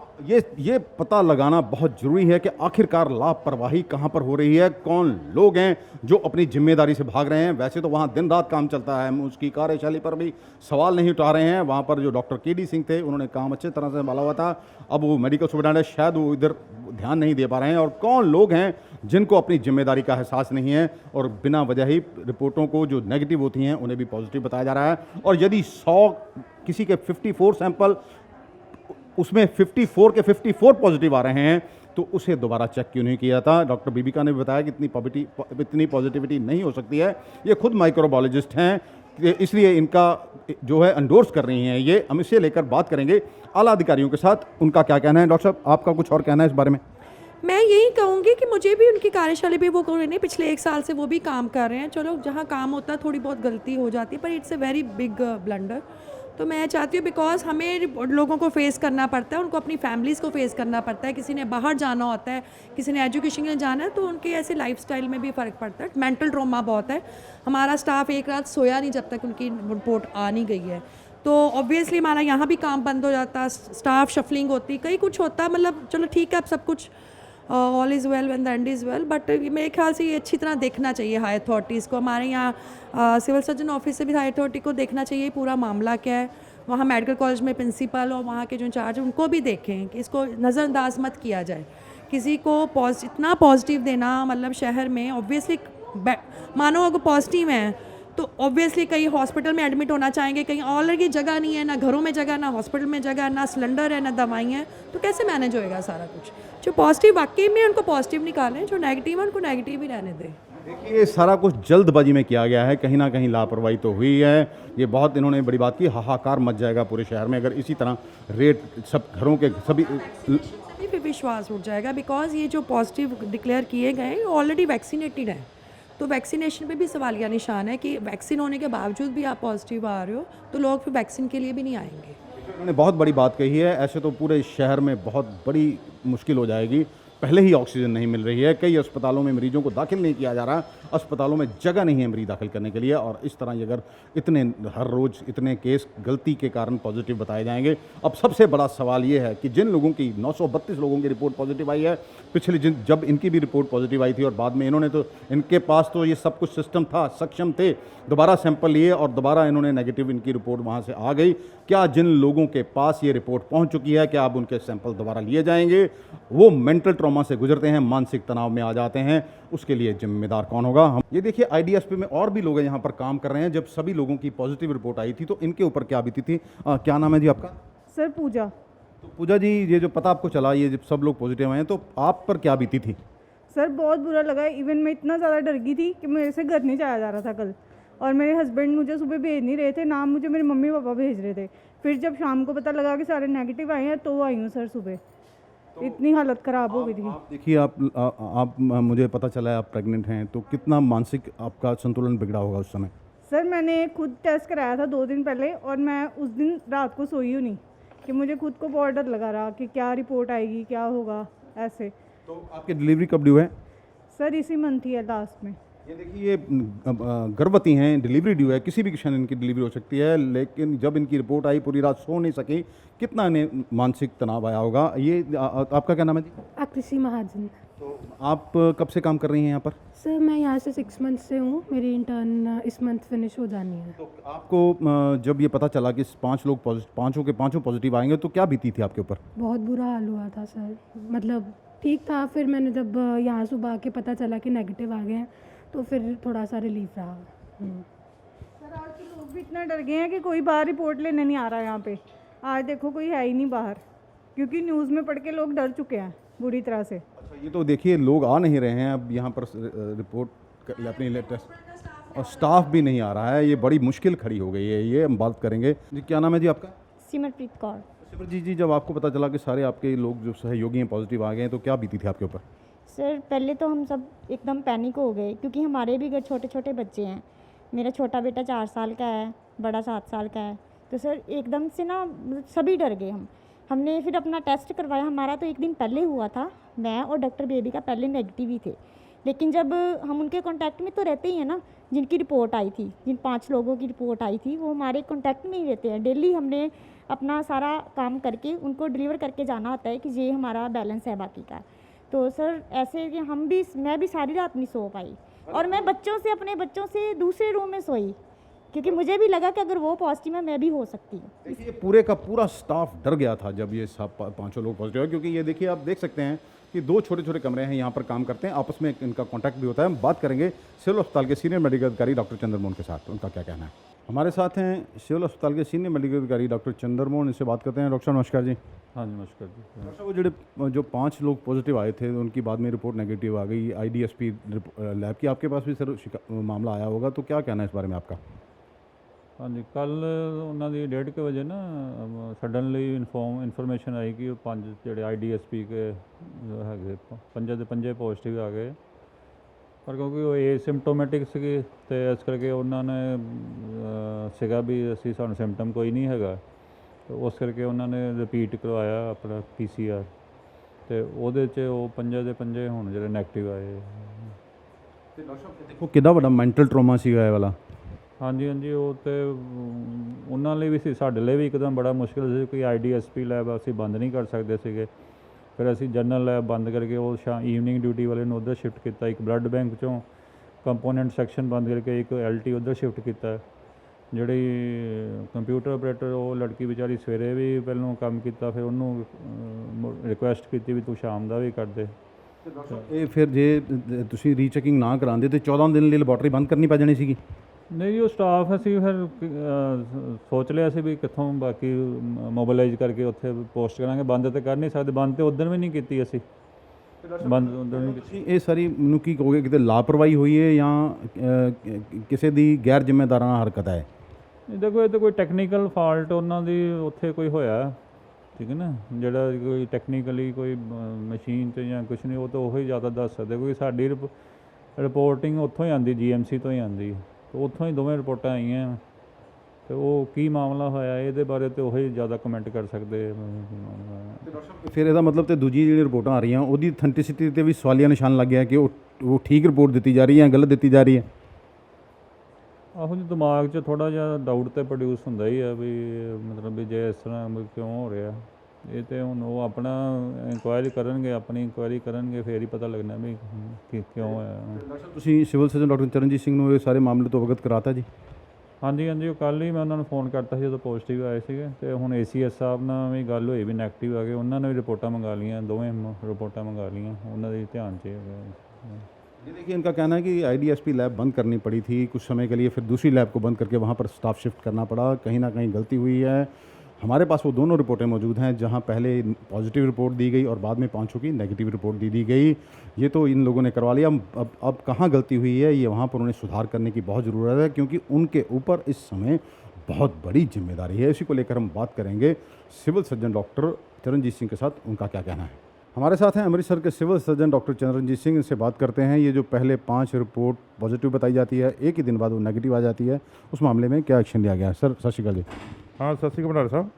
ये पता लगाना बहुत ज़रूरी है कि आखिरकार लापरवाही कहाँ पर हो रही है, कौन लोग हैं जो अपनी जिम्मेदारी से भाग रहे हैं। वैसे तो वहाँ दिन रात काम चलता है, उसकी कार्यशैली पर भी सवाल नहीं उठा रहे हैं। वहाँ पर जो डॉक्टर केडी सिंह थे, उन्होंने काम अच्छे तरह से संभाला हुआ था। अब वो मेडिकल सुपरिटेंडेंट, शायद वो इधर ध्यान नहीं दे पा रहे हैं। और कौन लोग हैं जिनको अपनी जिम्मेदारी का एहसास नहीं है और बिना वजह ही रिपोर्टों को जो नेगेटिव होती हैं उन्हें भी पॉजिटिव बताया जा रहा है। और यदि 100 किसी के 54 सैंपल, उसमें 54 के 54 पॉजिटिव आ रहे हैं, तो उसे दोबारा चेक क्यों नहीं किया था? डॉक्टर बीबिका ने भी बताया कि इतनी पॉजिटिविटी नहीं हो सकती है। ये खुद माइक्रोबायोलॉजिस्ट हैं, इसलिए इनका जो है एंडोर्स कर रही हैं ये। हम इसे लेकर बात करेंगे आला अधिकारियों के साथ, उनका क्या कहना है। डॉक्टर साहब, आपका कुछ और कहना है इस बारे में? मैं यही कहूँगी कि मुझे भी उनकी कार्यशाला भी वो कर रहे हैं, पिछले 1 साल से वो भी काम कर रहे हैं। चलो, जहाँ काम होता है थोड़ी बहुत गलती हो जाती है, पर it's a very big blunder. तो मैं चाहती हूँ, बिकॉज हमें लोगों को फेस करना पड़ता है, उनको अपनी फैमिलीज़ को फेस करना पड़ता है, किसी ने बाहर जाना होता है, किसी ने एजुकेशन के लिए जाना है, तो उनके ऐसे लाइफस्टाइल में भी फ़र्क पड़ता है। मेंटल ट्रॉमा बहुत है। हमारा स्टाफ एक रात सोया नहीं जब तक उनकी रिपोर्ट आ नहीं गई है, तो ऑब्वियसली हमारा यहाँ भी काम बंद हो जाता, स्टाफ शफलिंग होती, कई कुछ होता, मतलब चलो ठीक है, अब सब कुछ all is well when the end is well, but मेरे ख्याल से ये अच्छी तरह देखना चाहिए हाई अथॉरिटीज़ को। हमारे यहाँ सिविल सर्जन ऑफिस से भी हाई अथॉरिटी को देखना चाहिए पूरा मामला क्या है। वहाँ मेडिकल कॉलेज में प्रिंसिपल और वहाँ के जो इंचार्ज हैं उनको भी देखें कि इसको नज़रअंदाज मत किया जाए। किसी को इतना पॉजिटिव देना, मतलब शहर में ऑब्वियसली मानो अगर पॉजिटिव हैं तो ऑब्वियसली कहीं हॉस्पिटल में एडमिट होना चाहेंगे, कहीं ऑलरेडी जगह नहीं है, ना घरों में जगह, ना हॉस्पिटल में जगह, ना सिलेंडर है, ना दवाई है, तो कैसे मैनेज होएगा सारा कुछ। जो पॉजिटिव वाकई में उनको पॉजिटिव निकालें, जो नेगेटिव है उनको नेगेटिव ही रहने दें। देखिए, ये सारा कुछ जल्दबाजी में किया गया है, कहीं ना कहीं लापरवाही तो हुई है। ये बहुत इन्होंने बड़ी बात की, हाहाकार मच जाएगा पूरे शहर में अगर इसी तरह रेट सब घरों के सभी पे विश्वास उठ जाएगा, बिकॉज ये जो पॉजिटिव डिक्लेयर किए गए ऑलरेडी वैक्सीनेटेड हैं, तो वैक्सीनेशन पे भी सवालिया निशान है कि वैक्सीन होने के बावजूद भी आप पॉजिटिव आ रहे हो तो लोग फिर वैक्सीन के लिए भी नहीं आएंगे। उन्होंने बहुत बड़ी बात कही है। ऐसे तो पूरे शहर में बहुत बड़ी मुश्किल हो जाएगी। पहले ही ऑक्सीजन नहीं मिल रही है, कई अस्पतालों में मरीजों को दाखिल नहीं किया जा रहा, अस्पतालों में जगह नहीं है मरीज दाखिल करने के लिए, और इस तरह अगर इतने हर रोज़ इतने केस गलती के कारण पॉजिटिव बताए जाएंगे। अब सबसे बड़ा सवाल ये है कि जिन लोगों की 932 लोगों की रिपोर्ट पॉजिटिव आई है, पिछले जब इनकी भी रिपोर्ट पॉजिटिव आई थी और बाद में इन्होंने तो इनके पास तो ये सब कुछ सिस्टम था, सक्षम थे, दोबारा सैंपल लिए और दोबारा इन्होंने नेगेटिव इनकी रिपोर्ट वहाँ से आ गई। क्या जिन लोगों के पास ये रिपोर्ट पहुँच चुकी है, क्या अब उनके सैंपल दोबारा लिए जाएंगे? वो मेंटल ट्रॉमा से गुजरते हैं, मानसिक तनाव में आ जाते हैं, उसके लिए जिम्मेदार कौन होगा? हम ये देखिए, आईडीएसपी में और भी लोग यहाँ पर काम कर रहे हैं। जब सभी लोगों की पॉजिटिव रिपोर्ट आई थी तो इनके ऊपर क्या बीती थी? क्या नाम है जी आपका? सर पूजा। तो पूजा जी, ये जो पता आपको चला, ये जब सब लोग पॉजिटिव आए हैं तो आप पर क्या बीती थी? सर बहुत बुरा लगा। इवन मैं इतना ज़्यादा डर गई थी कि मेरे से घर नहीं जाया जा रहा था कल, और मेरे हस्बैंड मुझे सुबह भेज नहीं रहे थे, ना मुझे मेरे मम्मी पापा भेज रहे थे। फिर जब शाम को पता लगा कि सारे नेगेटिव आए हैं तो आई हूँ सर सुबह। तो इतनी हालत ख़राब हो गई थी। आप देखिए, आप मुझे पता चला है आप प्रेग्नेंट हैं, तो कितना मानसिक आपका संतुलन बिगड़ा होगा उस समय? सर मैंने खुद टेस्ट कराया था 2 दिन पहले, और मैं उस दिन रात को सोई हूँ नहीं कि मुझे खुद को बहुत डर लगा रहा कि क्या रिपोर्ट आएगी, क्या होगा ऐसे। तो आपकी डिलीवरी कब ड्यू है? सर इसी मंथ ही है लास्ट में। ये देखिए, ये गर्भवती हैं, डिलीवरी ड्यू है, किसी भी क्षण इनकी डिलीवरी हो सकती है, लेकिन जब इनकी रिपोर्ट आई पूरी रात सो नहीं सकी, कितना इन्हें मानसिक तनाव आया होगा। ये आपका क्या नाम है जी? आकृषि महाजन। तो आप कब से काम कर रही हैं यहाँ पर? सर मैं यहाँ से 6 मंथ से हूँ, मेरी इंटर्न इस मंथ फिनिश हो जानी है। तो आपको जब ये पता चला कि 5 लोग पाँचों के पाँचों पॉजिटिव आएंगे, तो क्या बीती थी आपके ऊपर? बहुत बुरा हाल हुआ था सर, मतलब ठीक था। फिर मैंने जब यहाँ सुबह आके पता चला कि नेगेटिव आ गए हैं तो फिर थोड़ा सा रिलीफ रहा। सर आज के लोग भी इतना डर गए हैं कि कोई बाहर रिपोर्ट लेने नहीं आ रहा यहाँ पे। आज देखो कोई है ही नहीं बाहर, क्योंकि न्यूज़ में पढ़ के लोग डर चुके हैं बुरी तरह से। अच्छा, ये तो देखिए, लोग आ नहीं रहे हैं अब यहाँ पर रिपोर्ट अपनी लेटेस्ट, और स्टाफ भी नहीं आ रहा है। ये बड़ी मुश्किल खड़ी हो गई है, ये हम बात करेंगे जी। क्या नाम है जी आपका? सिमरप्रीत कौर। सिमर जी, जब आपको पता चला कि सारे आपके लोग जो सहयोगी हैं पॉजिटिव आ गए हैं, तो क्या बीती थी आपके ऊपर? सर पहले तो हम सब एकदम पैनिक हो गए, क्योंकि हमारे भी घर छोटे छोटे बच्चे हैं। मेरा छोटा बेटा 4 साल का है, बड़ा 7 साल का है। तो सर एकदम से ना सभी डर गए। हमने फिर अपना टेस्ट करवाया। हमारा तो एक दिन पहले हुआ था, मैं और डॉक्टर बेबी का पहले नेगेटिव ही थे। लेकिन जब हम उनके कांटेक्ट में तो रहते ही हैं ना, जिनकी रिपोर्ट आई थी, जिन 5 लोगों की रिपोर्ट आई थी, वो हमारे कांटेक्ट में ही रहते हैं। डेली हमने अपना सारा काम करके उनको डिलीवर करके जाना होता है कि ये हमारा बैलेंस है बाकी का। तो सर ऐसे कि मैं भी सारी रात नहीं सो पाई, और मैं अपने बच्चों से दूसरे रूम में सोई, क्योंकि मुझे भी लगा कि अगर वो पॉजिटिव है मैं भी हो सकती हूँ। देखिए, पूरे का पूरा स्टाफ डर गया था जब ये सब 5 लोग पॉजिटिव है, क्योंकि ये देखिए, आप देख सकते हैं कि 2 छोटे छोटे कमरे हैं, यहाँ पर काम करते हैं, आपस में इनका कांटेक्ट भी होता है। हम बात करेंगे सिविल अस्पताल के सीनियर मेडिकल अधिकारी डॉक्टर चंद्रमोहन के साथ, उनका क्या कहना है। हमारे साथ हैं सिविल अस्पताल के सीनियर मेडिकल अधिकारी डॉक्टर चंद्रमोहन, इनसे बात करते हैं। डॉक्टर नमस्कार जी। हाँ जी, नमस्कार जी। डॉक्टर, वो जो 5 लोग पॉजिटिव आए थे, उनकी बाद में रिपोर्ट नेगेटिव आ गई, आईडीएसपी लैब की, आपके पास भी सर मामला आया होगा, तो क्या कहना है इस बारे में आपका? हाँ जी, कल उन्होंने 1:30 वजे ना सडनली इन्फॉर्मेशन आई कि 5 ਜਿਹੜੇ आईडीएसपी के जो है 5 ਦੇ 5 पॉजिटिव आ गए। पर क्योंकि वो एसिम्प्टोमैटिक ਸੀਗੇ ਤੇ ਇਸ ਕਰਕੇ ਉਹਨਾਂ ਨੇ ਸੀਗਾ ਵੀ ਅਸੀਂ ਸਾਨੂੰ ਸਿੰਪਟਮ ਕੋਈ ਨਹੀਂ ਹੈਗਾ, ਤੇ ਉਸ ਕਰਕੇ ਉਹਨਾਂ ਨੇ ਰਿਪੀਟ ਕਰਵਾਇਆ ਆਪਣਾ PCR, ਤੇ ਉਹਦੇ 'ਚ ਉਹ 5 ਦੇ 5 ਹੁਣ ਜਿਹੜੇ ਨੈਗੇਟਿਵ ਆਏ। ਤੇ ਡਾਕਟਰ ਸਾਹਿਬ ਦੇਖੋ ਕਿੰਨਾ ਵੱਡਾ ਮੈਂਟਲ ਟਰੋਮਾ ਸੀਗਾ ਇਹ ਵਾਲਾ। ਹਾਂਜੀ ਹਾਂਜੀ, ਉਹ ਤੇ ਉਹਨਾਂ ਲਈ ਵੀ ਸੀ, ਸਾਡੇ ਲਈ ਵੀ ਇੱਕਦਮ ਬੜਾ ਮੁਸ਼ਕਿਲ ਸੀ, ਕਿ ਆਈਡੀਐਸਪੀ ਲੈਬ ਅਸੀਂ ਬੰਦ ਨਹੀਂ ਕਰ ਸਕਦੇ ਸੀਗੇ। ਫਿਰ ਅਸੀਂ ਜਨਰਲ ਲੈਬ ਬੰਦ ਕਰਕੇ ਉਹ ਈਵਨਿੰਗ ਡਿਊਟੀ ਵਾਲੇ ਨੂੰ ਉੱਧਰ ਸ਼ਿਫਟ ਕੀਤਾ। ਇੱਕ ਬਲੱਡ ਬੈਂਕ 'ਚੋਂ ਕੰਪੋਨੈਂਟ ਸੈਕਸ਼ਨ ਬੰਦ ਕਰਕੇ ਇੱਕ LT ਉੱਧਰ ਸ਼ਿਫਟ ਕੀਤਾ। ਜਿਹੜੀ ਕੰਪਿਊਟਰ ਆਪਰੇਟਰ ਉਹ ਲੜਕੀ ਵਿਚਾਰੀ ਸਵੇਰੇ ਵੀ ਪਹਿਲਾਂ ਕੰਮ ਕੀਤਾ, ਫਿਰ ਉਹਨੂੰ ਰਿਕੁਐਸਟ ਕੀਤੀ ਵੀ ਤੂੰ ਸ਼ਾਮ ਦਾ ਵੀ ਕਰ ਦੇ। ਇਹ ਫਿਰ ਜੇ ਤੁਸੀਂ ਰੀਚੈਕਿੰਗ ਨਾ ਕਰਾਉਂਦੇ ਤੇ 14 ਦਿਨ ਲਈ ਲੈਬੋਰਟਰੀ ਬੰਦ ਕਰਨੀ ਪੈ ਜਾਣੀ ਸੀਗੀ। ਨਹੀਂ ਜੀ, ਉਹ ਸਟਾਫ ਅਸੀਂ ਫਿਰ ਸੋਚ ਲਿਆ ਸੀ ਵੀ ਕਿੱਥੋਂ ਬਾਕੀ ਮੋਬਿਲਾਈਜ਼ ਕਰਕੇ ਉੱਥੇ ਪੋਸਟ ਕਰਾਂਗੇ। ਬੰਦ ਤਾਂ ਕਰ ਨਹੀਂ ਸਕਦੇ, ਬੰਦ ਤਾਂ ਉਦੋਂ ਵੀ ਨਹੀਂ ਕੀਤੀ ਅਸੀਂ, ਬੰਦ ਉਦੋਂ ਨਹੀਂ ਕੀਤੀ। ਤੁਸੀਂ ਇਹ ਸਾਰੀ ਮੈਨੂੰ ਕੀ ਕਹੋਗੇ, ਕਿਤੇ ਲਾਪਰਵਾਹੀ ਹੋਈ ਹੈ ਜਾਂ ਕਿਸੇ ਦੀ ਗੈਰ ਜ਼ਿੰਮੇਦਾਰਾਨਾ ਹਰਕਤ ਹੈ? ਦੇਖੋ, ਇਹ ਤਾਂ ਕੋਈ ਟੈਕਨੀਕਲ ਫਾਲਟ ਉਹਨਾਂ ਦੀ ਉੱਥੇ ਕੋਈ ਹੋਇਆ, ਠੀਕ ਹੈ ਨਾ। ਜਿਹੜਾ ਕੋਈ ਟੈਕਨੀਕਲੀ ਕੋਈ ਮਸ਼ੀਨ 'ਤੇ ਜਾਂ ਕੁਛ ਨਹੀਂ, ਉਹ ਤਾਂ ਉਹੀ ਜ਼ਿਆਦਾ ਦੱਸ ਸਕਦੇ, ਕਿਉਂਕਿ ਸਾਡੀ ਰਿਪੋਰਟਿੰਗ ਉੱਥੋਂ ਹੀ ਆਉਂਦੀ, GMC ਤੋਂ ਹੀ ਆਉਂਦੀ, ਉੱਥੋਂ ਹੀ ਦੋਵੇਂ ਰਿਪੋਰਟਾਂ ਆਈਆਂ। ਤੇ ਉਹ ਕੀ ਮਾਮਲਾ ਹੋਇਆ ਇਹਦੇ ਬਾਰੇ ਤੇ ਉਹੀ ਜ਼ਿਆਦਾ ਕਮੈਂਟ ਕਰ ਸਕਦੇ। ਫਿਰ ਇਹਦਾ ਮਤਲਬ ਤੇ ਦੂਜੀ ਜਿਹੜੀ ਰਿਪੋਰਟਾਂ ਆ ਰਹੀਆਂ ਉਹਦੀ ਅਥੈਂਟਿਸਿਟੀ ਤੇ ਵੀ ਸਵਾਲੀਆ ਨਿਸ਼ਾਨ ਲੱਗ ਗਿਆ ਕਿ ਉਹ ਠੀਕ ਰਿਪੋਰਟ ਦਿੱਤੀ ਜਾ ਰਹੀ ਹੈ, ਗਲਤ ਦਿੱਤੀ ਜਾ ਰਹੀ ਹੈ। ਆਹੋ ਜੀ, ਦਿਮਾਗ 'ਚ ਥੋੜ੍ਹਾ ਜਿਹਾ ਡਾਊਟ ਤਾਂ ਪ੍ਰੋਡਿਊਸ ਹੁੰਦਾ ਹੀ ਆ ਵੀ ਮਤਲਬ ਵੀ ਜੇ ਇਸ ਤਰ੍ਹਾਂ ਵੀ ਕਿਉਂ ਹੋ ਰਿਹਾ। ਇਹ ਤਾਂ ਹੁਣ ਉਹ ਆਪਣਾ ਇਨਕੁਆਇਰੀ ਕਰਨਗੇ, ਆਪਣੀ ਇਨਕੁਆਇਰੀ ਕਰਨਗੇ, ਫਿਰ ਹੀ ਪਤਾ ਲੱਗਣਾ ਵੀ ਕਿਉਂ ਹੋਇਆ। ਤੁਸੀਂ civil surgeon doctor Charanjit Singh ਨੂੰ ਇਹ ਸਾਰੇ ਮਾਮਲੇ ਤੋਂ ਅਵਗਤ ਕਰਾਤਾ ਜੀ? ਹਾਂਜੀ ਹਾਂਜੀ, ਉਹ ਕੱਲ੍ਹ ਹੀ ਮੈਂ ਉਹਨਾਂ ਨੂੰ ਫੋਨ ਕਰਤਾ ਸੀ ਜਦੋਂ ਪੋਜ਼ੀਟਿਵ ਆਏ ਸੀਗੇ। ਅਤੇ ਹੁਣ ACS ਸਾਹਿਬ ਨਾਲ ਵੀ ਗੱਲ ਹੋਈ ਵੀ ਨੈਗੇਟਿਵ ਆ ਗਏ, ਉਹਨਾਂ ਨੇ ਵੀ ਰਿਪੋਰਟਾਂ ਮੰਗਾ ਲਈਆਂ, ਦੋਵੇਂ ਰਿਪੋर्टां मंगा लीं, उन्होंने ध्यान चाहिए। जी देखिए, इनका कहना है कि IDSP लैब बंद करनी पड़ी थी कुछ समय के लिए, फिर दूसरी लैब को बंद करके वहाँ पर स्टाफ शिफ्ट करना पड़ा। कहीं ना कहीं गलती हुई है। हमारे पास वो दोनों रिपोर्टें मौजूद हैं जहाँ पहले पॉजिटिव रिपोर्ट दी गई और बाद में 5 की नेगेटिव रिपोर्ट दी गई। ये तो इन लोगों ने करवा लिया। अब कहाँ गलती हुई है, ये वहाँ पर उन्हें सुधार करने की बहुत ज़रूरत है, क्योंकि उनके ऊपर इस समय बहुत बड़ी जिम्मेदारी है। इसी को लेकर हम बात करेंगे civil surgeon doctor Charanjit Singh के साथ, उनका क्या कहना है। हमारे साथ हैं अमृतसर के civil surgeon doctor Charanjit Singh. इनसे बात करते हैं, ये जो पहले 5 रिपोर्ट पॉजिटिव बताई जाती है, एक ही दिन बाद वो नेगेटिव आ जाती है, उस मामले में क्या एक्शन लिया गया है? सर सत श्री अकाल जी। हाँ, सत श्री अकाल भंडारी साहब।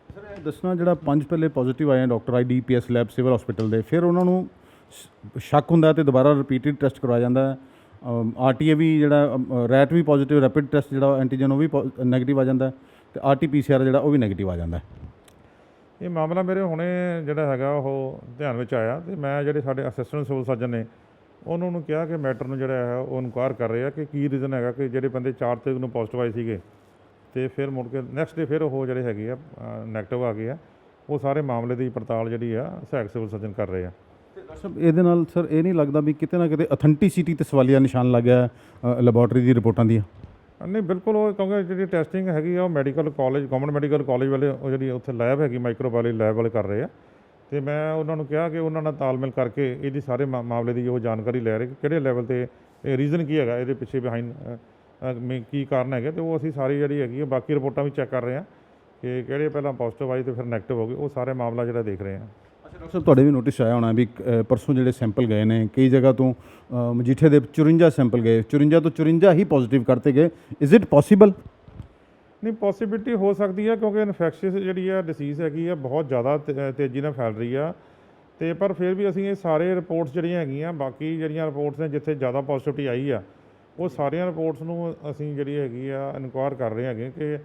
सर दसना जो 5 पहले पॉजिटिव आए हैं doctor IDPS lab civil hospital के, फिर उन्होंने शक होंगे तो दोबारा रिपीटेड टेस्ट करवाया जाता है। RTA भी जो रैट भी पॉजिटिव, रैपिड टेस्ट जो एंटीजन वो भी नैगेटिव आ जाता है, तो RT-PCR जो भी नैगेटिव आ जाता है। ਇਹ ਮਾਮਲਾ ਮੇਰੇ ਹੁਣੇ ਜਿਹੜਾ ਹੈਗਾ ਉਹ ਧਿਆਨ ਵਿੱਚ ਆਇਆ, ਤੇ ਮੈਂ ਜਿਹੜੇ ਸਾਡੇ ਅਸਿਸਟੈਂਟ ਸਿਵਲ ਸਰਜਨ ਨੇ ਉਹਨਾਂ ਨੂੰ ਕਿਹਾ ਕਿ ਮੈਟਰ ਨੂੰ ਜਿਹੜਾ ਹੈ ਉਹ ਇਨਕੁਆਇਰ ਕਰ ਰਹੇ ਆ ਕਿ ਕੀ ਰੀਜ਼ਨ ਹੈਗਾ ਕਿ ਜਿਹੜੇ ਬੰਦੇ 4 ਤਰੀਕ ਨੂੰ ਪੋਜ਼ਿਟਿਵ ਆਏ ਸੀਗੇ ਤੇ ਫਿਰ ਮੁੜ ਕੇ ਨੈਕਸਟ ਡੇ ਫਿਰ ਉਹ ਜਿਹੜੇ ਹੈਗੇ ਆ ਨੈਗੇਟਿਵ ਆ ਗਏ ਆ। ਉਹ ਸਾਰੇ ਮਾਮਲੇ ਦੀ ਪੜਤਾਲ ਜਿਹੜੀ ਆ ਸਹਾਇਕ ਸਿਵਲ ਸਰਜਨ ਕਰ ਰਹੇ ਆ। ਡਾਕਟਰ ਸਾਹਿਬ, ਇਹਦੇ ਨਾਲ ਸਰ ਇਹ ਨਹੀਂ ਲੱਗਦਾ ਵੀ ਕਿਤੇ ਨਾ ਕਿਤੇ ਅਥੈਂਟਿਸਿਟੀ ਤੇ ਸਵਾਲੀਆ ਨਿਸ਼ਾਨ ਲੱਗ ਗਿਆ ਲੈਬੋਰਟਰੀ ਦੀ ਰਿਪੋਰਟਾਂ ਦੀਆਂ? ਨਹੀਂ, ਬਿਲਕੁਲ। ਉਹ ਕਿਉਂਕਿ ਜਿਹੜੀ ਟੈਸਟਿੰਗ ਹੈਗੀ ਆ ਉਹ medical college, government medical college ਵਾਲੇ ਉਹ ਜਿਹੜੀ ਉੱਥੇ ਲੈਬ ਹੈਗੀ ਮਾਈਕਰੋਬਾਇਓਲੋਜੀ ਲੈਬ ਵਾਲੇ ਕਰ ਰਹੇ ਆ। ਅਤੇ ਮੈਂ ਉਹਨਾਂ ਨੂੰ ਕਿਹਾ ਕਿ ਉਹਨਾਂ ਨਾਲ ਤਾਲਮੇਲ ਕਰਕੇ ਇਹਦੀ ਸਾਰੇ ਮਾਮਲੇ ਦੀ ਉਹ ਜਾਣਕਾਰੀ ਲੈ ਰਹੇ ਕਿ ਕਿਹੜੇ ਲੈਵਲ 'ਤੇ ਇਹ ਰੀਜ਼ਨ ਕੀ ਹੈਗਾ, ਇਹਦੇ ਪਿੱਛੇ ਬਿਹਾਈਂਡ ਕੀ ਕਾਰਨ ਹੈਗੇ। ਅਤੇ ਉਹ ਅਸੀਂ ਸਾਰੀ ਜਿਹੜੀ ਹੈਗੀ ਆ ਬਾਕੀ ਰਿਪੋਰਟਾਂ ਵੀ ਚੈੱਕ ਕਰ ਰਹੇ ਹਾਂ ਕਿ ਕਿਹੜੇ ਪਹਿਲਾਂ ਪੋਜ਼ੀਟਿਵ ਆਈ ਅਤੇ ਫਿਰ ਨੈਗੇਟਿਵ ਹੋ ਗਏ। ਉਹ ਸਾਰੇ ਮਾਮਲਾ ਜਿਹੜਾ ਦੇਖ ਰਹੇ ਹਾਂ। ਅੱਛਾ ਡਾਕਟਰ ਸਾਹਿਬ, ਤੁਹਾਡੇ ਵੀ ਨੋਟਿਸ ਆਇਆ ਹੋਣਾ ਵੀ ਪਰਸੋਂ ਜਿਹੜੇ ਸੈਂਪਲ ਗਏ ਨੇ ਕਈ ਜਗ੍ਹਾ ਤੋਂ, ਮਜੀਠੇ ਦੇ 54 ਸੈਂਪਲ ਗਏ, 54 ਤੋਂ 54 ਹੀ ਪੋਜ਼ਿਟਿਵ ਕਰਤੇ ਗਏ। Is it possible? ਨਹੀਂ, ਪੋਸੀਬਿਲਿਟੀ ਹੋ ਸਕਦੀ ਹੈ ਕਿਉਂਕਿ ਇਨਫੈਕਸ਼ੀਅਸ ਜਿਹੜੀ ਆ ਡਿਸੀਜ਼ ਹੈਗੀ ਆ ਬਹੁਤ ਜ਼ਿਆਦਾ ਤੇਜ਼ੀ ਨਾਲ ਫੈਲ ਰਹੀ ਆ। ਅਤੇ ਪਰ ਫਿਰ ਵੀ ਅਸੀਂ ਇਹ ਸਾਰੇ ਰਿਪੋਰਟਸ ਜਿਹੜੀਆਂ ਹੈਗੀਆਂ, ਬਾਕੀ ਜਿਹੜੀਆਂ ਰਿਪੋਰਟਸ ਨੇ ਜਿੱਥੇ ਜ਼ਿਆਦਾ ਪੋਜ਼ਿਟਿਵਿਟੀ ਆਈ ਆ, ਉਹ ਸਾਰੀਆਂ ਰਿਪੋਰਟਸ ਨੂੰ ਅਸੀਂ ਜਿਹੜੀ ਹੈਗੀ ਆ ਇਨਕੁਆਇਰ ਕਰ ਰਹੇ ਹੈਗੇ ਕਿ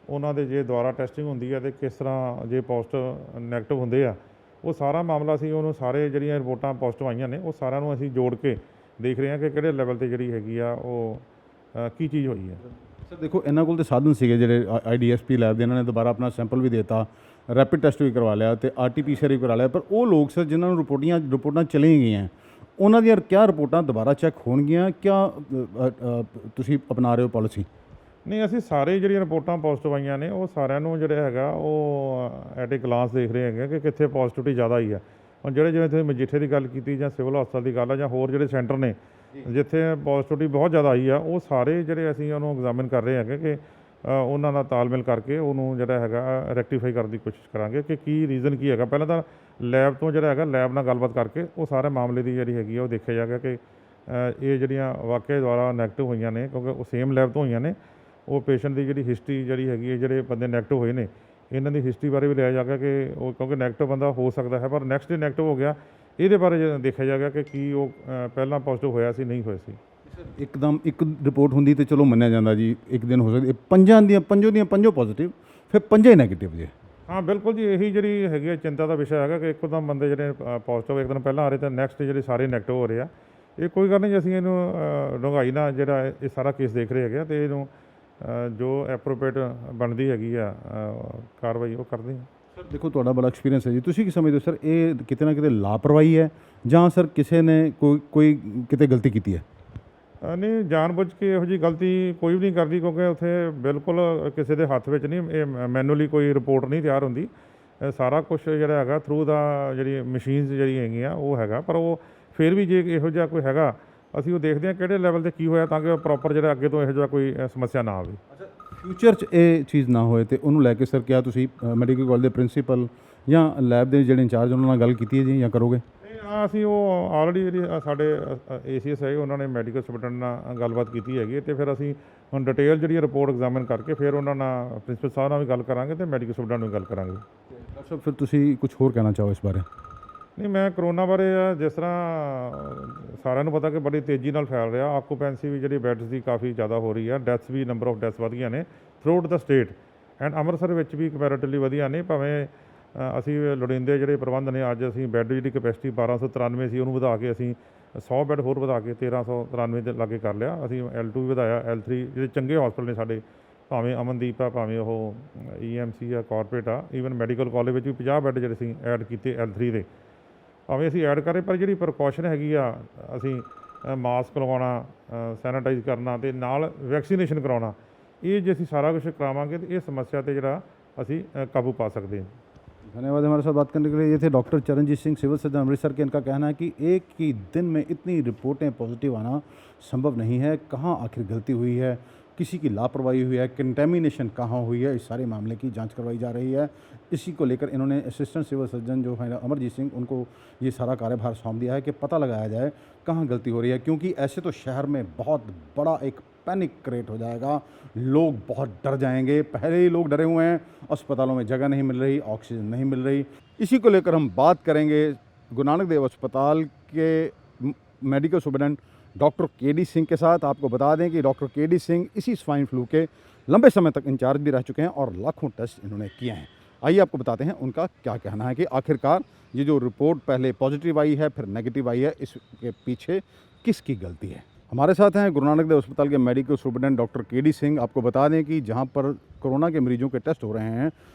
ਉਹਨਾਂ ਦੇ ਜੇ ਦੁਬਾਰਾ ਟੈਸਟਿੰਗ ਹੁੰਦੀ ਹੈ ਅਤੇ ਕਿਸ ਤਰ੍ਹਾਂ ਜੇ ਪੋਜ਼ਿਟਿਵ ਨੈਗੇਟਿਵ ਹੁੰਦੇ ਆ। ਉਹ ਸਾਰਾ ਮਾਮਲਾ ਅਸੀਂ ਉਹਨੂੰ ਸਾਰੇ ਜਿਹੜੀਆਂ ਰਿਪੋਰਟਾਂ ਪੋਜ਼ਿਟਿਵ ਆਈਆਂ ਨੇ ਉਹ ਸਾਰਿਆਂ ਨੂੰ ਅਸੀਂ ਜੋੜ ਕੇ ਦੇਖ ਰਹੇ ਹਾਂ ਕਿ ਕਿਹੜੇ ਲੈਵਲ 'ਤੇ ਜਿਹੜੀ ਹੈਗੀ ਆ ਉਹ ਕੀ ਚੀਜ਼ ਹੋਈ ਹੈ। ਸਰ ਦੇਖੋ, ਇਹਨਾਂ ਕੋਲ ਤਾਂ ਸਾਧਨ ਸੀਗੇ ਜਿਹੜੇ IDSP ਲੈਬ ਦੇ, ਇਹਨਾਂ ਨੇ ਦੁਬਾਰਾ ਆਪਣਾ ਸੈਂਪਲ ਵੀ ਦੇਤਾ, ਰੈਪਿਡ ਟੈਸਟ ਵੀ ਕਰਵਾ ਲਿਆ ਅਤੇ RT-PCR ਵੀ ਕਰਾ ਲਿਆ। ਪਰ ਉਹ ਲੋਕ ਸਰ ਜਿਨ੍ਹਾਂ ਨੂੰ ਰਿਪੋਰਟਾਂ ਚਲੀਆਂ ਗਈਆਂ, ਉਹਨਾਂ ਦੀਆਂ ਕਿਆ ਰਿਪੋਰਟਾਂ ਦੁਬਾਰਾ ਚੈੱਕ ਹੋਣਗੀਆਂ? ਕਿਆ ਤੁਸੀਂ ਅਪਣਾ ਰਹੇ ਹੋ ਪਾਲਿਸੀ? ਨਹੀਂ, ਅਸੀਂ ਸਾਰੇ ਜਿਹੜੀਆਂ ਰਿਪੋਰਟਾਂ ਪੋਜ਼ਿਟਿਵ ਆਈਆਂ ਨੇ ਉਹ ਸਾਰਿਆਂ ਨੂੰ ਜਿਹੜਾ ਹੈਗਾ ਉਹ ਐਟ ਏ ਗਲਾਂਸ ਦੇਖ ਰਹੇ ਹੈਗੇ ਕਿ ਕਿੱਥੇ ਪੋਜ਼ਿਟਿਵਿਟੀ ਜ਼ਿਆਦਾ ਆਈ ਹੈ। ਹੁਣ ਜਿਵੇਂ ਤੁਸੀਂ ਮਜੀਠੇ ਦੀ ਗੱਲ ਕੀਤੀ ਜਾਂ ਸਿਵਲ ਹਸਪਤਾਲ ਦੀ ਗੱਲ ਆ ਜਾਂ ਹੋਰ ਜਿਹੜੇ ਸੈਂਟਰ ਨੇ ਜਿੱਥੇ ਪੋਜ਼ਿਟਿਵਿਟੀ ਬਹੁਤ ਜ਼ਿਆਦਾ ਆਈ ਆ, ਉਹ ਸਾਰੇ ਜਿਹੜੇ ਅਸੀਂ ਉਹਨੂੰ ਐਗਜ਼ਾਮਿਨ ਕਰ ਰਹੇ ਹੈਗੇ ਕਿ ਉਹਨਾਂ ਨਾਲ ਤਾਲਮੇਲ ਕਰਕੇ ਉਹਨੂੰ ਜਿਹੜਾ ਹੈਗਾ ਰੈਕਟੀਫਾਈ ਕਰਨ ਦੀ ਕੋਸ਼ਿਸ਼ ਕਰਾਂਗੇ ਕਿ ਕੀ ਰੀਜ਼ਨ ਕੀ ਹੈਗਾ। ਪਹਿਲਾਂ ਤਾਂ ਲੈਬ ਤੋਂ ਜਿਹੜਾ ਹੈਗਾ ਲੈਬ ਨਾਲ ਗੱਲਬਾਤ ਕਰਕੇ ਉਹ ਸਾਰੇ ਮਾਮਲੇ ਦੀ ਜਿਹੜੀ ਹੈਗੀ ਆ ਉਹ ਦੇਖਿਆ ਜਾਏਗਾ ਕਿ ਇਹ ਜਿਹੜੀਆਂ ਵਾਕਿਆ ਦੁਆਰਾ ਨੈਗੇਟਿਵ ਹੋਈਆਂ ਨੇ ਕਿਉਂਕਿ ਉਹ ਸੇਮ ਲੈਬ ਤੋਂ ਹੋਈਆਂ ਨੇ। ਉਹ ਪੇਸ਼ੈਂਟ ਦੀ ਜਿਹੜੀ ਹਿਸਟਰੀ ਜਿਹੜੀ ਹੈਗੀ ਹੈ, ਜਿਹੜੇ ਬੰਦੇ ਨੈਗੇਟਿਵ ਹੋਏ ਨੇ ਇਹਨਾਂ ਦੀ ਹਿਸਟਰੀ ਬਾਰੇ ਵੀ ਲਿਆ ਜਾਏਗਾ ਕਿ ਉਹ ਕਿਉਂਕਿ ਨੈਗੇਟਿਵ ਬੰਦਾ ਹੋ ਸਕਦਾ ਹੈ ਪਰ ਨੈਕਸਟ ਡੇ ਨੈਗੇਟਿਵ ਹੋ ਗਿਆ, ਇਹਦੇ ਬਾਰੇ ਦੇਖਿਆ ਜਾਏਗਾ ਕਿ ਕੀ ਉਹ ਪਹਿਲਾਂ ਪੋਜ਼ਿਟਿਵ ਹੋਇਆ ਸੀ ਨਹੀਂ ਹੋਇਆ ਸੀ। ਇੱਕਦਮ ਇੱਕ ਰਿਪੋਰਟ ਹੁੰਦੀ ਤੇ ਚਲੋ ਮੰਨਿਆ ਜਾਂਦਾ ਜੀ, ਇੱਕ ਦਿਨ ਹੋ ਸਕਦੀ, ਪੰਜੋਂ ਪੋਜ਼ਿਟਿਵ ਫਿਰ 5 ਨੈਗੇਟਿਵ ਜੇ। ਹਾਂ ਬਿਲਕੁਲ ਜੀ, ਇਹੀ ਜਿਹੜੀ ਹੈਗੀ ਆ ਚਿੰਤਾ ਦਾ ਵਿਸ਼ਾ ਹੈਗਾ ਕਿ ਇੱਕਦਮ ਬੰਦੇ ਜਿਹੜੇ ਪੋਜ਼ਿਟਿਵ ਇੱਕ ਦਿਨ ਪਹਿਲਾਂ ਆ ਰਹੇ ਤਾਂ ਨੈਕਸਟ ਜਿਹੜੇ ਸਾਰੇ ਨੈਗੇਟਿਵ ਹੋ ਰਹੇ ਆ। ਇਹ ਕੋਈ ਗੱਲ ਨਹੀਂ ਜੀ, ਅਸੀਂ ਇਹਨੂੰ ਡੂੰਘਾਈ ਨਾਲ ਜਿਹੜਾ ਇਹ ਸਾਰਾ ਕੇਸ ਦੇਖ ਰਹੇ ਹੈਗੇ ਆ ਅਤੇ ਇਹਨੂੰ ਜੋ ਐਪਰੋਪ੍ਰੀਏਟ ਬਣਦੀ ਹੈਗੀ ਆ ਕਾਰਵਾਈ ਉਹ ਕਰਦੇ ਹਾਂ। ਸਰ ਦੇਖੋ ਤੁਹਾਡਾ ਬੜਾ ਐਕਸਪੀਰੀਅੰਸ ਹੈ ਜੀ, ਤੁਸੀਂ ਕੀ ਸਮਝਦੇ ਹੋ ਸਰ, ਇਹ ਕਿਤੇ ਨਾ ਕਿਤੇ ਲਾਪਰਵਾਹੀ ਹੈ ਜਾਂ ਸਰ ਕਿਸੇ ਨੇ ਕੋਈ ਕਿਤੇ ਗਲਤੀ ਕੀਤੀ ਹੈ? ਨਹੀਂ, ਜਾਣਬੁੱਝ ਕੇ ਇਹੋ ਜਿਹੀ ਗਲਤੀ ਕੋਈ ਵੀ ਨਹੀਂ ਕਰਦੀ, ਕਿਉਂਕਿ ਉੱਥੇ ਬਿਲਕੁਲ ਕਿਸੇ ਦੇ ਹੱਥ ਵਿੱਚ ਨਹੀਂ, ਇਹ ਮੈਨੂਅਲੀ ਕੋਈ ਰਿਪੋਰਟ ਨਹੀਂ ਤਿਆਰ ਹੁੰਦੀ। ਸਾਰਾ ਕੁਝ ਜਿਹੜਾ ਹੈਗਾ ਥਰੂ ਦਾ ਜਿਹੜੀ ਮਸ਼ੀਨਸ ਜਿਹੜੀ ਹੈਗੀਆਂ ਉਹ ਹੈਗਾ, ਪਰ ਉਹ ਫਿਰ ਵੀ ਜੇ ਇਹੋ ਜਿਹਾ ਕੋਈ ਹੈਗਾ ਅਸੀਂ ਉਹ ਦੇਖਦੇ ਹਾਂ ਕਿਹੜੇ ਲੈਵਲ 'ਤੇ ਕੀ ਹੋਇਆ ਤਾਂ ਕਿ ਪ੍ਰੋਪਰ ਜਿਹੜਾ ਅੱਗੇ ਤੋਂ ਇਹੋ ਜਿਹਾ ਕੋਈ ਸਮੱਸਿਆ ਨਾ ਆਵੇ। ਫਿਊਚਰ 'ਚ ਇਹ ਚੀਜ਼ ਨਾ ਹੋਏ ਤੇ ਉਹਨੂੰ ਲੈ ਕੇ ਸਰ ਕਿਆ ਤੁਸੀਂ ਮੈਡੀਕਲ ਕਾਲਜ ਦੇ ਪ੍ਰਿੰਸੀਪਲ ਜਾਂ ਲੈਬ ਦੇ ਜਿਹੜੇ ਇੰਚਾਰਜ ਉਹਨਾਂ ਨਾਲ ਗੱਲ ਕੀਤੀ ਹੈ ਜੀ ਜਾਂ ਕਰੋਗੇ? ਨਹੀਂ, ਅਸੀਂ ਉਹ ਆਲਰੇਡੀ ਜਿਹੜੀ ਸਾਡੇ ACS ਹੈਗੇ ਉਹਨਾਂ ਨੇ ਮੈਡੀਕਲ ਸੁਪਰਡੈਂਟ ਨਾਲ ਗੱਲਬਾਤ ਕੀਤੀ ਹੈਗੀ ਅਤੇ ਫਿਰ ਅਸੀਂ ਹੁਣ ਡਿਟੇਲ ਜਿਹੜੀ ਰਿਪੋਰਟ ਐਗਜ਼ਾਮਿਨ ਕਰਕੇ ਫਿਰ ਉਹਨਾਂ ਨਾਲ ਪ੍ਰਿੰਸੀਪਲ ਸਾਹਿਬ ਨਾਲ ਵੀ ਗੱਲ ਕਰਾਂਗੇ ਅਤੇ ਮੈਡੀਕਲ ਸੁਪਰਡੈਂਟ ਨਾਲ ਵੀ ਗੱਲ ਕਰਾਂਗੇ। ਡਾਕਟਰ ਸਾਹਿਬ ਫਿਰ ਤੁਸੀਂ ਕੁਝ ਹੋਰ ਕਹਿਣਾ ਚਾਹੋ ਇਸ ਬਾਰੇ? ਨਹੀਂ, ਮੈਂ ਕਰੋਨਾ ਬਾਰੇ ਜਿਸ ਤਰ੍ਹਾਂ ਸਾਰਿਆਂ ਨੂੰ ਪਤਾ ਕਿ ਬੜੀ ਤੇਜ਼ੀ ਨਾਲ ਫੈਲ ਰਿਹਾ, ਆਕੂਪੈਂਸੀ ਵੀ ਜਿਹੜੀ ਬੈੱਡਸ ਦੀ ਕਾਫੀ ਜ਼ਿਆਦਾ ਹੋ ਰਹੀ ਹੈ, ਡੈਥਸ ਵੀ ਨੰਬਰ ਆਫ ਡੈਥਸ ਵਧ ਗਈਆਂ ਨੇ ਥਰੂਆਊਟ ਦਾ ਸਟੇਟ ਐਂਡ ਅੰਮ੍ਰਿਤਸਰ ਵਿੱਚ ਵੀ ਕੰਪੈਰੇਟਿਵਲੀ ਵਧੀਆ ਨੇ। ਭਾਵੇਂ ਅਸੀਂ ਲੋੜੀਂਦੇ ਜਿਹੜੇ ਪ੍ਰਬੰਧ ਨੇ, ਅੱਜ ਅਸੀਂ ਬੈੱਡ ਜਿਹੜੀ ਕੈਪੈਸਿਟੀ 1293 ਸੀ ਉਹਨੂੰ ਵਧਾ ਕੇ ਅਸੀਂ 100 ਬੈੱਡ ਹੋਰ ਵਧਾ ਕੇ 1393 ਦੇ ਲਾਗੇ ਕਰ ਲਿਆ। ਅਸੀਂ L2 ਵੀ ਵਧਾਇਆ, L3 ਜਿਹੜੇ ਚੰਗੇ ਹਸਪਤਾਲ ਨੇ ਸਾਡੇ, ਭਾਵੇਂ ਅਮਨਦੀਪ ਆ, ਭਾਵੇਂ ਉਹ EMC ਆ, ਕਾਰਪੋਰੇਟ ਆ, ਈਵਨ ਮੈਡੀਕਲ ਕਾਲਜ ਵਿੱਚ ਵੀ 50 ਬੈੱਡ ਜਿਹੜੇ ਅਸੀਂ ਐਡ ਕੀਤੇ L3 ਦੇ, ਭਾਵੇਂ ਅਸੀਂ ਐਡ ਕਰੇ, ਪਰ ਜਿਹੜੀ ਪ੍ਰੀਕਾਸ਼ਨ ਹੈਗੀ ਆ, ਅਸੀਂ ਮਾਸਕ ਲਗਾਉਣਾ, ਸੈਨੀਟਾਈਜ਼ ਕਰਨਾ ਅਤੇ ਨਾਲ ਵੈਕਸੀਨੇਸ਼ਨ ਕਰਾਉਣਾ, ਇਹ ਜੇ ਅਸੀਂ ਸਾਰਾ कुछ करावांगे तो ये समस्या पे जरा असी काबू पा सकते हैं। धन्यवाद हमारे साथ बात करने के लिए। ये थे doctor Charanjit Singh, civil surgeon Amritsar के। इनका कहना है कि एक ही दिन में इतनी रिपोर्टें पॉजिटिव आना संभव नहीं है। कहाँ आखिर गलती हुई है, किसी की लापरवाही हुई है, कंटेमिनेशन कहाँ हुई है, इस सारे मामले की जांच करवाई जा रही है। इसी को लेकर इन्होंने असिस्टेंट सिविल सर्जन जो है अमरजीत सिंह, उनको ये सारा कार्यभार सौंप दिया है कि पता लगाया जाए कहाँ गलती हो रही है, क्योंकि ऐसे तो शहर में बहुत बड़ा एक पैनिक क्रिएट हो जाएगा, लोग बहुत डर जाएंगे। पहले ही लोग डरे हुए हैं, अस्पतालों में जगह नहीं मिल रही, ऑक्सीजन नहीं मिल रही। इसी को लेकर हम बात करेंगे गुरु नानक देव अस्पताल के medical superintendent doctor KD Singh के साथ। आपको बता दें कि डॉक्टर KD सिंह इसी स्वाइन फ्लू के लंबे समय तक इंचार्ज भी रह चुके हैं और लाखों टेस्ट इन्होंने किए हैं। आइए आपको बताते हैं उनका क्या कहना है कि आखिरकार ये जो रिपोर्ट पहले पॉजिटिव आई है फिर नेगेटिव आई है, इसके पीछे किसकी गलती है। हमारे साथ हैं गुरु नानक देव अस्पताल के medical superintendent doctor KD Singh. आपको बता दें कि जहां पर कोरोना के मरीजों के टेस्ट हो रहे हैं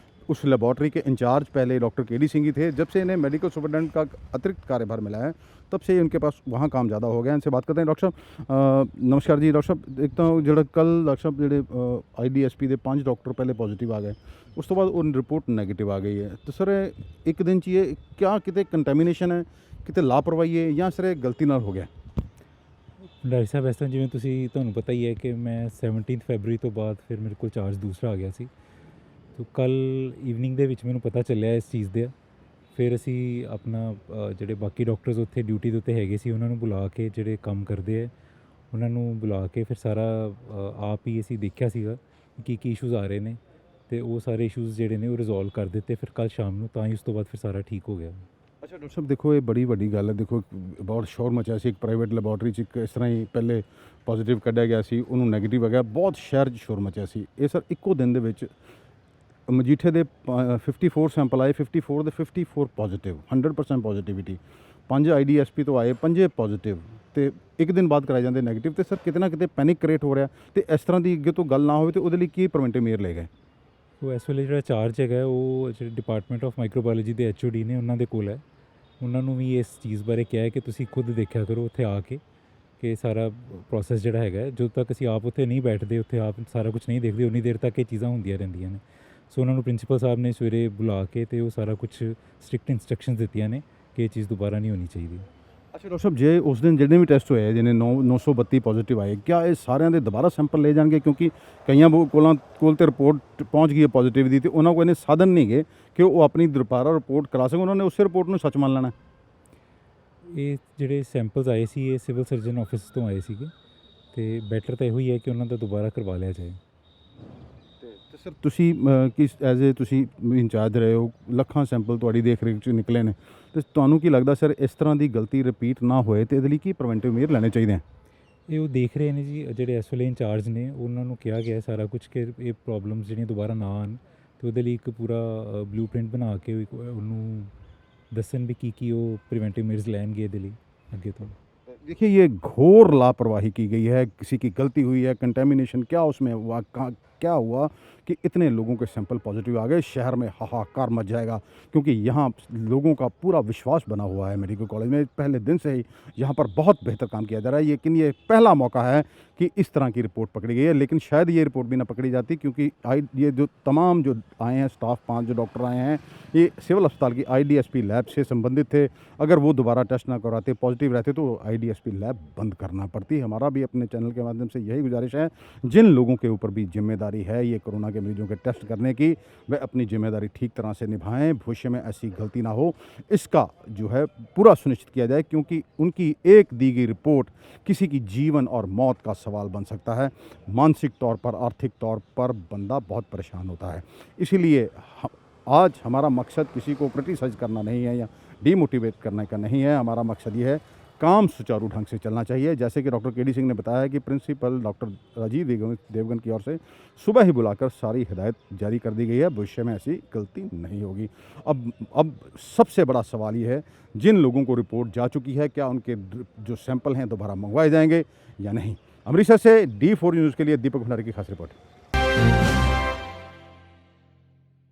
उस लेबॉर्ट्री के इंचार्ज पहले डॉक्टर KD सिंह ही थे। जब से इन्हें मेडिकल सुपरडेंट का अतिरिक्त कार्यभार मिला है तब से उनके पास वहाँ काम ज़्यादा हो गया। इनसे बात करते हैं। डॉक्टर साहब नमस्कार जी। डॉक्टर साहब एक तो जो कल डॉक्टर साहब जो IDSP के 5 डॉक्टर पहले पॉजिटिव आ गए, उस तो बाद उन रिपोर्ट नेगेटिव आ गई है, तो सर एक दिन चाहिए क्या कितने कंटेमिनेशन है, कितने लापरवाही है या सर गलती नाल हो गया? ਡਾਕਟਰ ਸਾਹਿਬ ਇਸ ਤਰ੍ਹਾਂ ਜਿਵੇਂ ਤੁਸੀਂ ਤੁਹਾਨੂੰ ਪਤਾ ਹੀ ਹੈ ਕਿ ਮੈਂ 17 ਫਰਵਰੀ ਤੋਂ ਬਾਅਦ ਫਿਰ ਮੇਰੇ ਕੋਲ ਚਾਰਜ ਦੂਸਰਾ ਆ ਗਿਆ ਸੀ। ਤੋ ਕੱਲ ਈਵਨਿੰਗ ਦੇ ਵਿੱਚ ਮੈਨੂੰ ਪਤਾ ਚੱਲਿਆ ਇਸ ਚੀਜ਼ ਦਾ। ਫਿਰ ਅਸੀਂ ਆਪਣਾ ਜਿਹੜੇ ਬਾਕੀ ਡਾਕਟਰਸ ਉੱਥੇ ਡਿਊਟੀ ਦੇ ਉੱਤੇ ਹੈਗੇ ਸੀ ਉਹਨਾਂ ਨੂੰ ਬੁਲਾ ਕੇ, ਜਿਹੜੇ ਕੰਮ ਕਰਦੇ ਆ ਉਹਨਾਂ ਨੂੰ ਬੁਲਾ ਕੇ ਫਿਰ ਸਾਰਾ ਆਪ ਹੀ ਅਸੀਂ ਦੇਖਿਆ ਸੀਗਾ ਕੀ ਕੀ ਇਸ਼ੂਜ਼ ਆ ਰਹੇ ਨੇ ਅਤੇ ਉਹ ਸਾਰੇ ਇਸ਼ੂਜ਼ ਜਿਹੜੇ ਨੇ ਉਹ ਰਿਜ਼ੋਲਵ ਕਰ ਦਿੱਤੇ ਫਿਰ ਕੱਲ ਸ਼ਾਮ ਨੂੰ, ਤਾਂ ਹੀ ਉਸ ਤੋਂ ਬਾਅਦ ਫਿਰ ਸਾਰਾ ਠੀਕ ਹੋ ਗਿਆ। अच्छा डॉक्टर साहब देखो ये बड़ी वड्डी गल है, देखो बहुत शोर मचा सी, एक प्राइवेट लैबोरेटरी च इस तरह ही पहले पॉजिटिव कढ़िया गया सी, उन्होंने नैगेटिव आ गया, बहुत शहर च शोर मचा सी। ये सर इक्को दिन दे विच मजीठे दे 54 सैंपल आए, 54 दे 54 पॉजिटिव, 100% पॉजिटिविटी। 5 IDSP तो आए, 5 पॉजिटिव, तो एक दिन बाद कराए जाते नैगेटिव। तो सर कितना कितने पैनिक क्रिएट हो रहा, तो इस तरह की अगे तो गल ना हो तो वो की प्रिवेंटिव मेयर ले गए? ਉਹ ਇਸ ਵੇਲੇ ਜਿਹੜਾ ਚਾਰਜ ਹੈਗਾ ਉਹ ਜਿਹੜੇ ਡਿਪਾਰਟਮੈਂਟ ਆਫ ਮਾਈਕਰੋਬਾਇਓਲੋਜੀ ਦੇ HOD ਨੇ ਉਹਨਾਂ ਦੇ ਕੋਲ ਹੈ। ਉਹਨਾਂ ਨੂੰ ਵੀ ਇਸ ਚੀਜ਼ ਬਾਰੇ ਕਿਹਾ ਹੈ ਕਿ ਤੁਸੀਂ ਖੁਦ ਦੇਖਿਆ ਕਰੋ ਉੱਥੇ ਆ ਕੇ ਕਿ ਸਾਰਾ ਪ੍ਰੋਸੈਸ ਜਿਹੜਾ ਹੈਗਾ, ਜਦੋਂ ਤੱਕ ਅਸੀਂ ਆਪ ਉੱਥੇ ਨਹੀਂ ਬੈਠਦੇ, ਉੱਥੇ ਆਪ ਸਾਰਾ ਕੁਝ ਨਹੀਂ ਦੇਖਦੇ, ਉਨੀ ਦੇਰ ਤੱਕ ਇਹ ਚੀਜ਼ਾਂ ਹੁੰਦੀਆਂ ਰਹਿੰਦੀਆਂ ਨੇ। ਸੋ ਉਹਨਾਂ ਨੂੰ ਪ੍ਰਿੰਸੀਪਲ ਸਾਹਿਬ ਨੇ ਸਵੇਰੇ ਬੁਲਾ ਕੇ ਅਤੇ ਉਹ ਸਾਰਾ ਕੁਝ ਸਟ੍ਰਿਕਟ ਇੰਸਟਰਕਸ਼ਨਸ ਦਿੱਤੀਆਂ ਨੇ ਕਿ ਇਹ ਚੀਜ਼ ਦੁਬਾਰਾ ਨਹੀਂ ਹੋਣੀ ਚਾਹੀਦੀ। अच्छा डॉक्टर साहब जे उस दिन जितने भी टेस्ट होए जिन्हें 932 पॉजिटिव आए, क्या ये सारे के दोबारा सैंपल ले जाएंगे? क्योंकि कई कोल तो रिपोर्ट पहुँच गई है पॉजिटिव की, तो उन्होंने को इन्हें साधन नहीं गए कि वो अपनी दोबारा रिपोर्ट करा सकें, उन्होंने उस रिपोर्ट में सच मान लेना। ਇਹ ਜਿਹੜੇ ਸੈਂਪਲਸ ਆਏ ਸੀ ਇਹ ਸਿਵਲ ਸਰਜਨ ਆਫਿਸ ਤੋਂ ਆਏ ਸੀਗੇ ਅਤੇ ਬੈਟਰ ਤਾਂ ਇਹੋ ਹੀ ਹੈ ਕਿ ਉਹਨਾਂ ਦਾ ਦੁਬਾਰਾ ਕਰਵਾ ਲਿਆ ਜਾਏ। ਤੇ ਸਰ ਤੁਸੀਂ ਕਿਸ ਐਜ਼ ਏ ਤੁਸੀਂ ਇੰਚਾਰਜ ਰਹੇ ਹੋ, ਲੱਖਾਂ ਸੈਂਪਲ ਤੁਹਾਡੀ ਦੇਖ ਰੇਖ 'ਚ ਨਿਕਲੇ ਨੇ, ਤੇ ਤੁਹਾਨੂੰ ਕੀ ਲੱਗਦਾ ਸਰ ਇਸ ਤਰ੍ਹਾਂ ਦੀ ਗਲਤੀ ਰਿਪੀਟ ਨਾ ਹੋਏ ਤੇ ਇਹਦੇ ਲਈ ਕੀ ਪ੍ਰੀਵੈਂਟਿਵ ਮੇਅਰ ਲੈਣੇ ਚਾਹੀਦੇ ਆ? ਇਹ ਉਹ ਦੇਖ ਰਹੇ ਨੇ ਜੀ, ਜਿਹੜੇ ਇਸ ਵੇਲੇ ਇੰਚਾਰਜ ਨੇ ਉਹਨਾਂ ਨੂੰ ਕਿਹਾ ਗਿਆ ਸਾਰਾ ਕੁਝ ਕਿ ਇਹ ਪ੍ਰੋਬਲਮਸ ਜਿਹੜੀਆਂ ਦੁਬਾਰਾ ਨਾ ਆਉਣ, ਤੇ ਉਹਦੇ ਲਈ ਇੱਕ ਪੂਰਾ ਬਲੂਪ੍ਰਿੰਟ ਬਣਾ ਕੇ ਉਹਨੂੰ ਦੱਸਣ ਵੀ ਕੀ ਉਹ ਪ੍ਰੀਵੈਂਟਿਵ ਮੇਜਰਸ ਲੈਣਗੇ ਇਹਦੇ ਲਈ ਅੱਗੇ ਤੋਂ। देखिए ये घोर लापरवाही की गई है, किसी की गलती हुई है, कंटेमिनेशन क्या उसमें हुआ, क्या हुआ कि इतने लोगों के सैंपल पॉजिटिव आ गए। शहर में हाहाकार मच जाएगा क्योंकि यहाँ लोगों का पूरा विश्वास बना हुआ है मेडिकल कॉलेज में। पहले दिन से ही यहाँ पर बहुत बेहतर काम किया जा रहा है, लेकिन ये पहला मौका है कि इस तरह की रिपोर्ट पकड़ी गई है। लेकिन शायद ये रिपोर्ट भी ना पकड़ी जाती क्योंकि ये जो तमाम जो आए हैं स्टाफ, 5 जो डॉक्टर आए हैं, ये सिविल अस्पताल की IDSP लैब से संबंधित थे। अगर वो दोबारा टेस्ट ना कराते, पॉजिटिव रहते तो IDSP लैब बंद करना पड़ती। हमारा भी अपने चैनल के माध्यम से यही गुजारिश है, जिन लोगों के ऊपर भी जिम्मेदारी है ये कोरोना के मरीजों के टेस्ट करने की, वह अपनी जिम्मेदारी ठीक तरह से निभाएं, भविष्य में ऐसी गलती ना हो, इसका जो है पूरा सुनिश्चित किया जाए क्योंकि उनकी एक दी गई रिपोर्ट किसी की जीवन और मौत का सवाल बन सकता है। मानसिक तौर पर, आर्थिक तौर पर बंदा बहुत परेशान होता है। इसीलिए आज हमारा मकसद किसी को क्रिटिसाइज करना नहीं है या डीमोटिवेट करने का नहीं है। हमारा मकसद ये है काम सुचारू ढंग से चलना चाहिए। जैसे कि डॉक्टर KD सिंह ने बताया कि प्रिंसिपल डॉक्टर राजीव देवगन की ओर से सुबह ही बुलाकर सारी हिदायत जारी कर दी गई है, भविष्य में ऐसी गलती नहीं होगी। अब सबसे बड़ा सवाल ये है, जिन लोगों को रिपोर्ट जा चुकी है क्या उनके जो सैंपल हैं दोबारा मंगवाए जाएंगे या नहीं। अमृतसर से D4 न्यूज़ के लिए दीपक भंडारी की खास रिपोर्ट।